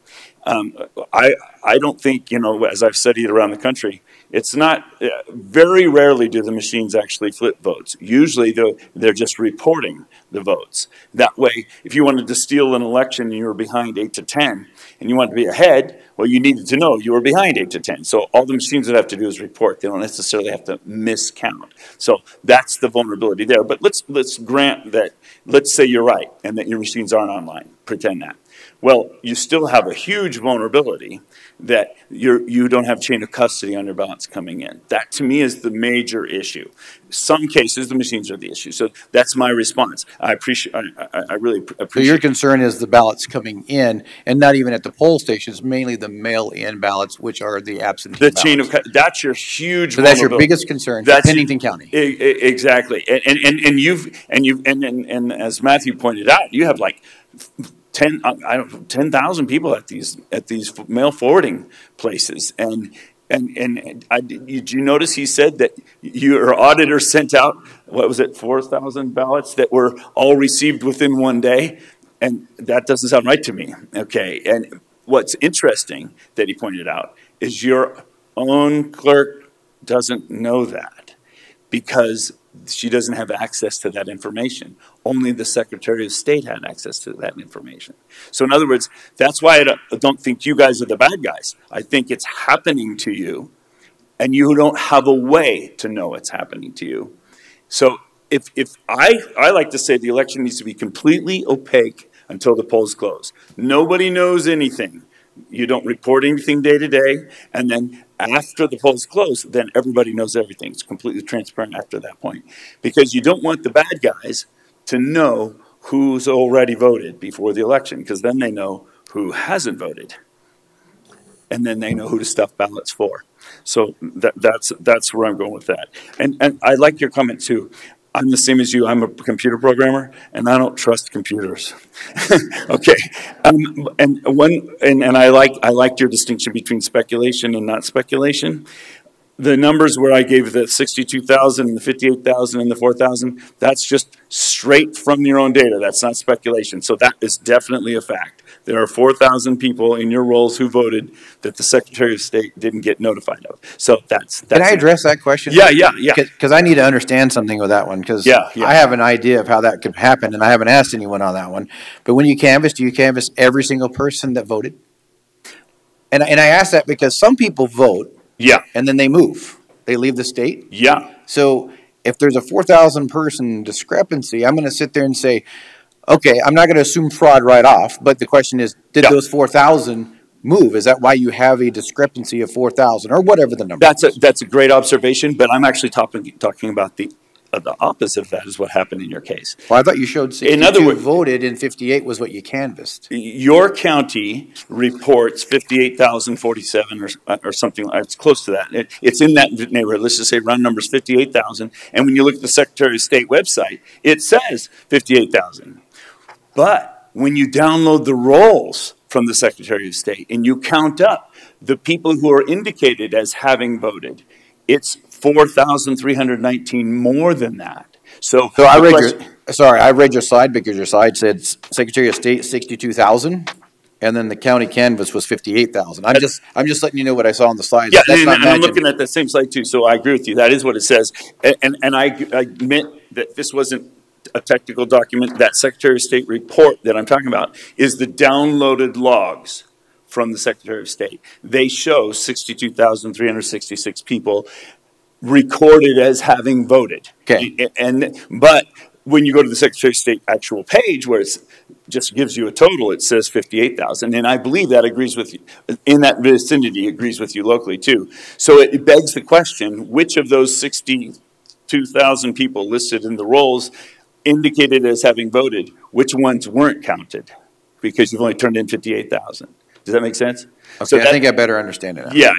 I don't think, as I've studied around the country, it's not, very rarely do the machines actually flip votes. Usually they're just reporting the votes. That way, if you wanted to steal an election and you were behind 8-10 and you wanted to be ahead, well, you needed to know you were behind 8-10. So all the machines would have to do is report. They don't necessarily have to miscount. So that's the vulnerability there. But let's grant that, let's say you're right and that your machines aren't online. Pretend that. Well, you still have a huge vulnerability that you don't have chain of custody on your ballots coming in. That, to me, is the major issue. Some cases, the machines are the issue. So that's my response. I really appreciate. So your concern is the ballots coming in, and not even at the poll stations, mainly the mail-in ballots, which are the absentee ballots. Chain of that's your huge. So that's your biggest concern for Pennington County. Exactly, and as Matthew pointed out, you have like 10,000 people at these mail forwarding places, and did you notice he said that your auditor sent out, what was it, 4,000 ballots that were all received within one day, and that doesn't sound right to me. Okay, and what's interesting that he pointed out is your own clerk doesn't know that because she doesn't have access to that information. Only the Secretary of State had access to that information. So in other words, that's why I don't think you guys are the bad guys. I think it's happening to you, and you don't have a way to know it's happening to you. So if I like to say the election needs to be completely opaque until the polls close. Nobody knows anything. You don't report anything day to day, and then after the polls close, then everybody knows everything. It's completely transparent after that point. Because you don't want the bad guys to know who's already voted before the election, because then they know who hasn't voted. And then they know who to stuff ballots for. So that's where I'm going with that. And I like your comment too. I'm the same as you. I'm a computer programmer, and I don't trust computers. Okay, and I liked your distinction between speculation and not speculation. The numbers where I gave the 62,000 and the 58,000 and the 4,000, that's just straight from your own data. That's not speculation. So that is definitely a fact. There are 4,000 people in your rolls who voted that the Secretary of State didn't get notified of. So that's Can I address that question? Yeah. Because I need to understand something with that one, because I have an idea of how that could happen, and I haven't asked anyone on that one. But when you canvass, do you canvass every single person that voted? And I ask that because some people vote, and then they move. They leave the state. So if there's a 4,000 person discrepancy, I'm going to sit there and say, okay, I'm not going to assume fraud right off, but the question is, did those 4,000 move? Is that why you have a discrepancy of 4,000 or whatever the number is? That's a great observation, but I'm actually talking about the opposite of that is what happened in your case. Well, I thought you showed 62 in other words, voted and 58 was what you canvassed. Your county reports 58,047 or something. It's close to that. It's in that neighborhood. Let's just say round numbers 58,000. And when you look at the Secretary of State website, it says 58,000. But when you download the rolls from the Secretary of State and you count up the people who are indicated as having voted, it's 4,319 more than that. So I read your slide because your slide said Secretary of State 62,000, and then the county canvas was 58,000. I'm just letting you know what I saw on the slide. Yeah, and I'm looking at that same slide too. So I agree with you. That is what it says. And I admit that this wasn't a technical document. That Secretary of State report that I'm talking about is the downloaded logs from the Secretary of State. They show 62,366 people recorded as having voted. Okay. But when you go to the Secretary of State actual page where it just gives you a total, it says 58,000. And I believe that agrees with you, in that vicinity, agrees with you locally too. So it begs the question, which of those 62,000 people listed in the rolls indicated as having voted, which ones weren't counted? Because you've only turned in 58,000. Does that make sense? Okay, so I think I better understand it now. Yeah.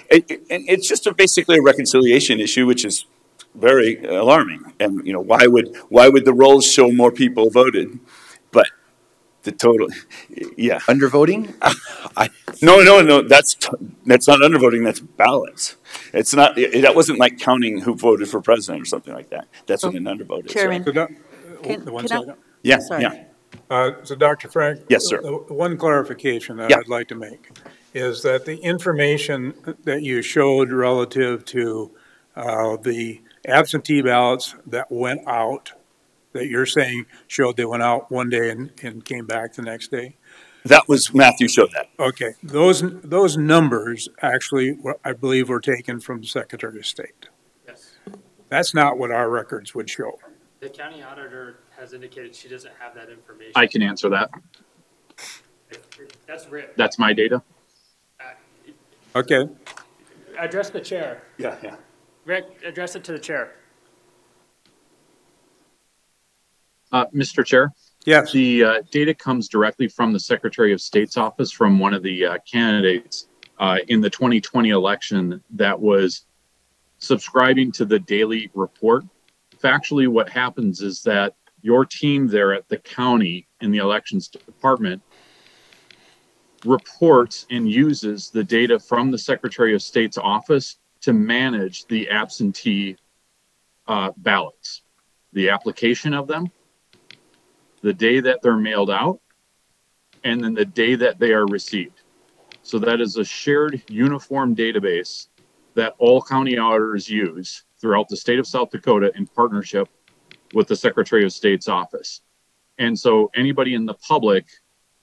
It's just basically a reconciliation issue, which is very alarming. And why would the rolls show more people voted, but the total, undervoting? No. That's not undervoting. That's ballots. It's not. That wasn't like counting who voted for president or something like that. That's what an undervote is. Chairman, Right? can I? Yeah. So Dr. Frank? Yes, sir. One clarification that Yeah. I'd like to make is that the information that you showed relative to the absentee ballots that went out, that you're saying showed they went out one day and came back the next day? That was, Matthew showed that. Okay, those numbers actually, I believe, were taken from the Secretary of State. Yes. That's not what our records would show. The county auditor has indicated she doesn't have that information. I can answer that. That's Rick. That's my data. Okay. Address the chair. Yeah. Rick, address it to the chair. Mr. Chair? Yes. The data comes directly from the Secretary of State's office from one of the candidates in the 2020 election that was subscribing to the daily report. Factually, what happens is that your team there at the county in the elections department reports and uses the data from the Secretary of State's office to manage the absentee ballots, the application of them, the day that they're mailed out, and then the day that they are received. So that is a shared uniform database that all county auditors use throughout the state of South Dakota in partnership with the Secretary of State's office. And so anybody in the public,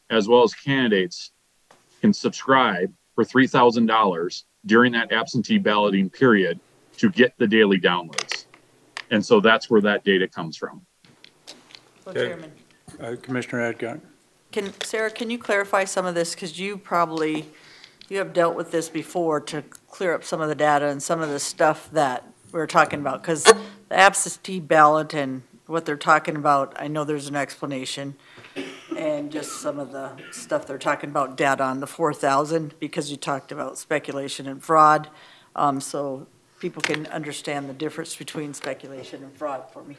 as well as candidates, can subscribe for $3,000 during that absentee balloting period to get the daily downloads. And so that's where that data comes from. So, Chairman. Commissioner Adcock. Sarah, can you clarify some of this? Because you have dealt with this before to clear up some of the data and some of the stuff that we're talking about. Because the absentee ballot and what they're talking about, I know there's an explanation. And just some of the stuff they're talking about data on the 4,000, because you talked about speculation and fraud. So people can understand the difference between speculation and fraud for me.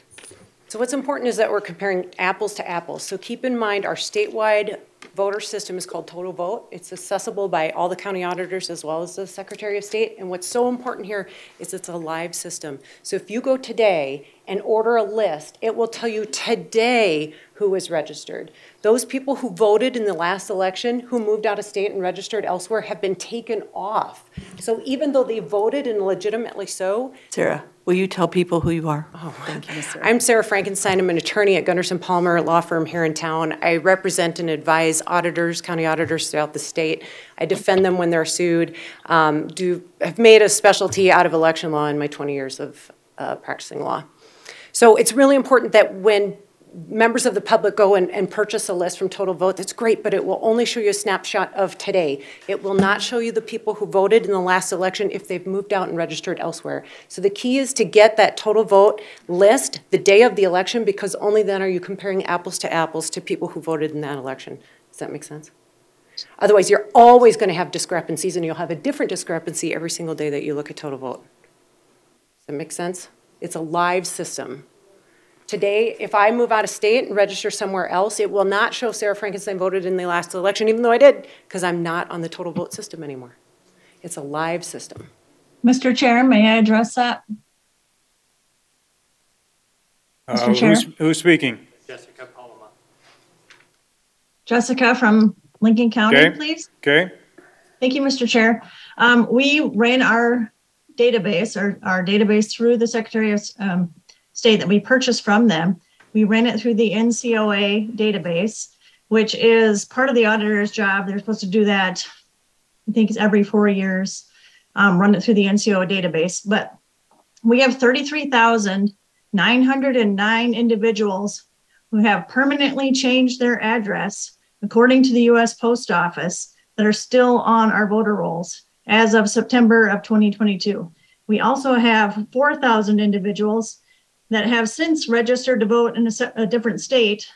So what's important is that we're comparing apples to apples. So keep in mind our statewide voter system is called Total Vote. It's accessible by all the county auditors as well as the Secretary of State. And what's so important here is it's a live system. So if you go today and order a list, it will tell you today who is registered. Those people who voted in the last election, who moved out of state and registered elsewhere, have been taken off. So even though they voted and legitimately so. Sarah, will you tell people who you are? Oh, thank you, Ms. Sarah. I'm Sarah Frankenstein. I'm an attorney at Gunderson Palmer law firm here in town. I represent and advise auditors, county auditors throughout the state. I defend them when they're sued. Have made a specialty out of election law in my 20 years of practicing law. So it's really important that when members of the public go and purchase a list from Total Vote, that's great, but it will only show you a snapshot of today. It will not show you the people who voted in the last election if they've moved out and registered elsewhere. So the key is to get that Total Vote list the day of the election, because only then are you comparing apples to people who voted in that election. Does that make sense? Otherwise, you're always going to have discrepancies, and you'll have a different discrepancy every single day that you look at Total Vote. Does that make sense? It's a live system. Today, if I move out of state and register somewhere else, it will not show Sarah Frankenstein voted in the last election, even though I did, because I'm not on the Total Vote system anymore. It's a live system. Mr. Chair, may I address that? Mr. Chair? Who's speaking? Jessica Paloma. Jessica from Lincoln County, please. Okay. Thank you, Mr. Chair. We ran our database, our database through the Secretary of State that we purchased from them. We ran it through the NCOA database, which is part of the auditor's job. They're supposed to do that, I think it's every 4 years, run it through the NCOA database. But we have 33,909 individuals who have permanently changed their address, according to the U.S. Post Office, that are still on our voter rolls as of September of 2022. We also have 4,000 individuals that have since registered to vote in a different state,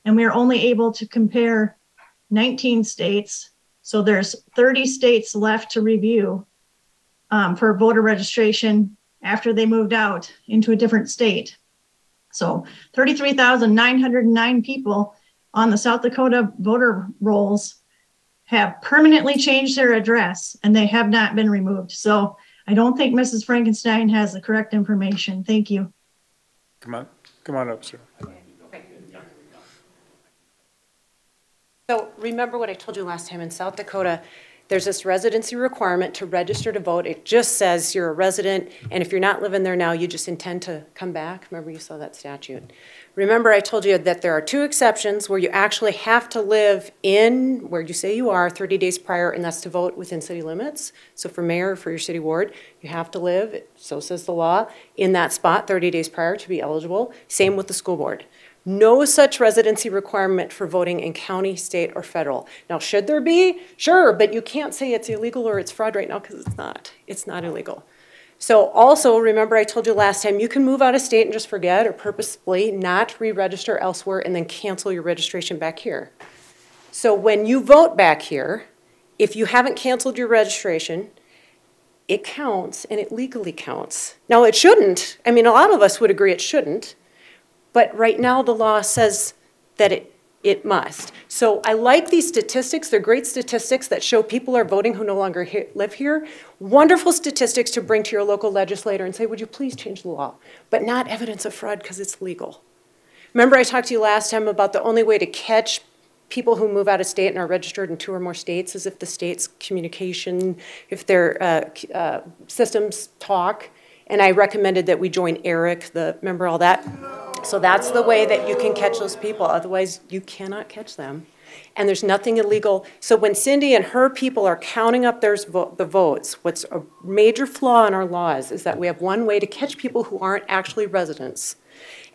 and we are only able to compare 19 states. So there's 30 states left to review for voter registration after they moved out into a different state. So 33,909 people on the South Dakota voter rolls have permanently changed their address, and they have not been removed. So I don't think Mrs. Frankenstein has the correct information. Thank you. Come on up, sir. So remember what I told you last time in South Dakota, there's this residency requirement to register to vote. It just says you're a resident, and if you're not living there now, you just intend to come back. Remember you saw that statute. Remember I told you that there are 2 exceptions where you actually have to live in where you say you are 30 days prior, and that's to vote within city limits. So for mayor, for your city ward, you have to live, so says the law, in that spot 30 days prior to be eligible. Same with the school board. No such residency requirement for voting in county, state, or federal. Now, should there be? Sure, but you can't say it's illegal or it's fraud right now because it's not. It's not illegal. So also, remember I told you last time, you can move out of state and just forget or purposefully not re-register elsewhere and then cancel your registration back here. So when you vote back here, if you haven't canceled your registration, it counts and it legally counts. Now, it shouldn't. I mean, a lot of us would agree it shouldn't. But right now, the law says that it must. So I like these statistics. They're great statistics that show people are voting who no longer live here. Wonderful statistics to bring to your local legislator and say, would you please change the law? But not evidence of fraud because it's legal. Remember I talked to you last time about the only way to catch people who move out of state and are registered in 2 or more states is if the state's communication, if their systems talk. And I recommended that we join ERIC, remember all that? So that's the way that you can catch those people. Otherwise, you cannot catch them. And there's nothing illegal. So when Cindy and her people are counting up the votes, what's a major flaw in our laws is that we have one way to catch people who aren't actually residents.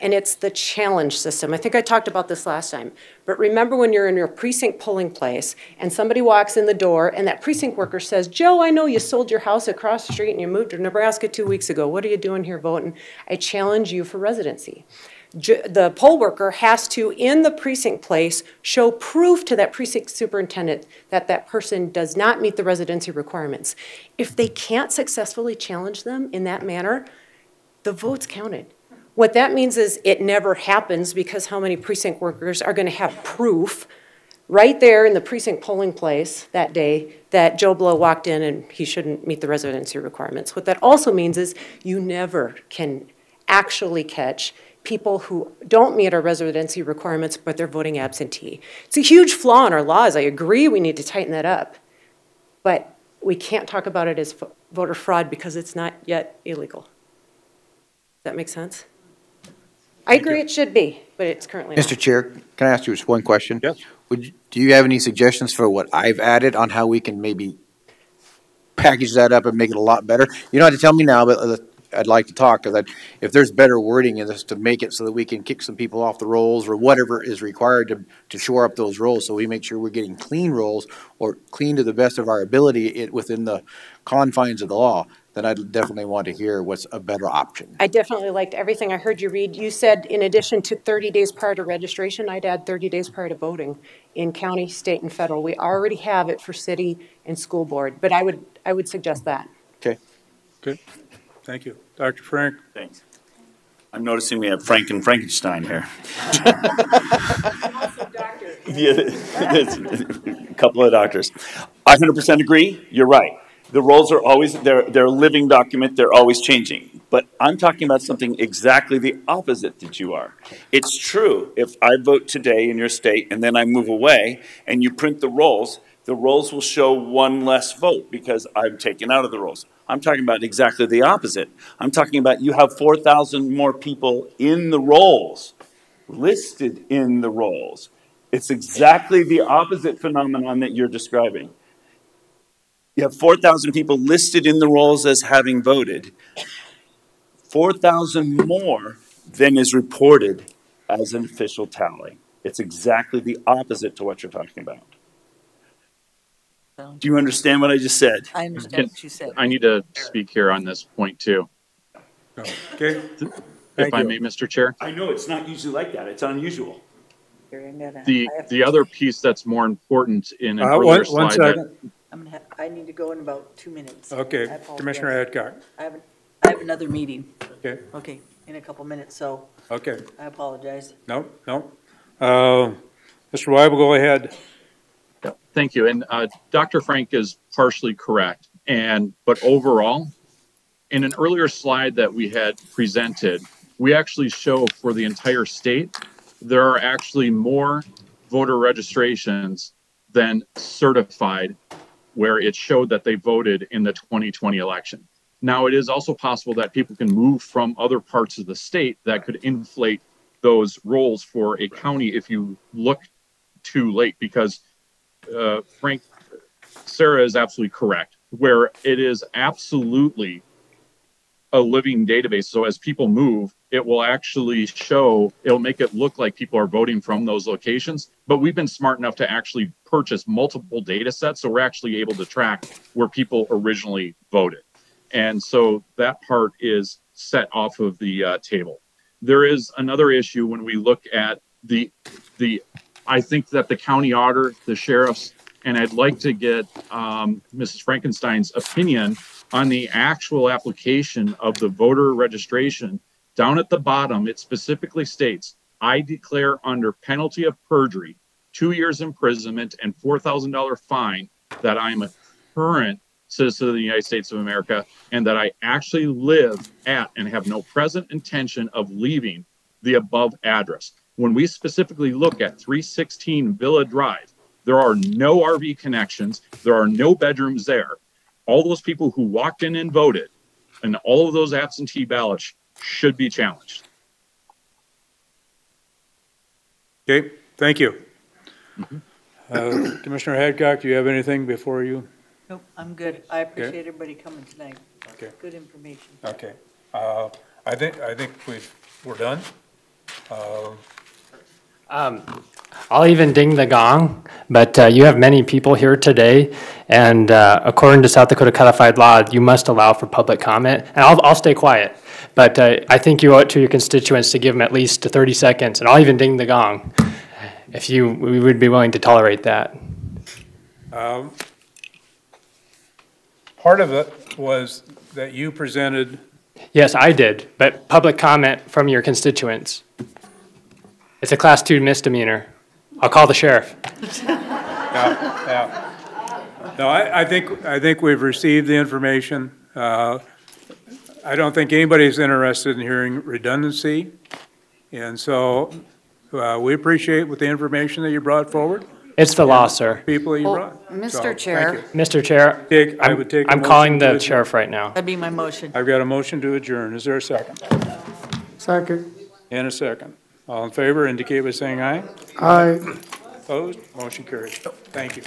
And it's the challenge system. I think I talked about this last time. But remember when you're in your precinct polling place and somebody walks in the door and that precinct worker says, Joe, I know you sold your house across the street and you moved to Nebraska 2 weeks ago. What are you doing here voting? I challenge you for residency. The poll worker has to, in the precinct place, show proof to that precinct superintendent that that person does not meet the residency requirements. If they can't successfully challenge them in that manner, the vote's counted. What that means is it never happens because how many precinct workers are going to have proof right there in the precinct polling place that day that Joe Blow walked in and he shouldn't meet the residency requirements. What that also means is you never can actually catch people who don't meet our residency requirements, but they're voting absentee. It's a huge flaw in our laws. I agree we need to tighten that up. But we can't talk about it as voter fraud because it's not yet illegal. Does that make sense? I agree it should be, but it's currently not. Mr. Chair, can I ask you just one question? Yes. Do you have any suggestions for what I've added on how we can maybe package that up and make it a lot better? You don't have to tell me now, but I'd like to talk, because if there's better wording in this to make it so that we can kick some people off the rolls or whatever is required to shore up those rolls, so we make sure we're getting clean rolls or clean to the best of our ability within the confines of the law, then I'd definitely want to hear what's a better option. I definitely liked everything I heard you read. You said in addition to 30 days prior to registration, I'd add 30 days prior to voting in county, state, and federal. We already have it for city and school board, but I would suggest that. Okay. Good. Thank you. Dr. Frank? Thanks. I'm noticing we have Frank and Frankenstein here. Yeah, a couple of doctors. I 100% agree. You're right. The roles are always, they're a living document. They're always changing. But I'm talking about something exactly the opposite that you are. It's true. If I vote today in your state and then I move away and you print the rolls will show one less vote because I'm taken out of the rolls. I'm talking about exactly the opposite. I'm talking about you have 4,000 more people in the rolls, listed in the rolls. It's exactly the opposite phenomenon that you're describing. You have 4,000 people listed in the rolls as having voted. 4,000 more than is reported as an official tally. It's exactly the opposite to what you're talking about. Do you understand what I just said? I understand what you said. I need to speak here on this point too. Okay. If I may, Mr. Chair. I know it's not usually like that. It's unusual. The other piece that's more important in an earlier slide. One second. I need to go in about 2 minutes. Okay, Commissioner Adcock. I have another meeting. Okay. Okay, in a couple minutes, so. Okay. I apologize. No. Mr. Weibel, go ahead. Thank you. And Dr. Frank is partially correct. But overall, in an earlier slide that we had presented, we actually show for the entire state, there are actually more voter registrations than certified, where it showed that they voted in the 2020 election. Now, it is also possible that people can move from other parts of the state that could inflate those rolls for a county if you look too late, because Sarah is absolutely correct, where it is absolutely a living database. So as people move, it will actually show, it'll make it look like people are voting from those locations. But we've been smart enough to actually purchase multiple data sets, so we're actually able to track where people originally voted. And so that part is set off of the table. There is another issue when we look at I think that the county auditor, the sheriffs, and I'd like to get Mrs. Frankenstein's opinion on the actual application of the voter registration. Down at the bottom, it specifically states, I declare under penalty of perjury, 2 years imprisonment and $4,000 fine that I'm a current citizen of the United States of America and that I actually live at and have no present intention of leaving the above address. When we specifically look at 316 Villa Drive, there are no RV connections. There are no bedrooms there. All those people who walked in and voted and all of those absentee ballots should be challenged. Okay, thank you. Commissioner Hadcock, do you have anything before you? Nope, I'm good. I appreciate everybody coming tonight. Okay. Good information. Okay. I think we're done. I'll even ding the gong, but you have many people here today, and according to South Dakota codified law, you must allow for public comment, and I'll stay quiet. But I think you owe it to your constituents to give them at least 30 seconds, and I'll even ding the gong if we would be willing to tolerate that. Part of it was that you presented. Yes, I did, but public comment from your constituents. It's a Class 2 misdemeanor. I'll call the sheriff. Yeah. No, I think we've received the information. I don't think anybody's interested in hearing redundancy. And so we appreciate with the information that you brought forward. It's the law, sir. People that you brought. Mr. Chair. Mr. Chair, I'm calling the sheriff right now. That'd be my motion. I've got a motion to adjourn. Is there a second? Second. And a second. All in favor indicate by saying aye. Aye. Opposed? Motion carries. Thank you.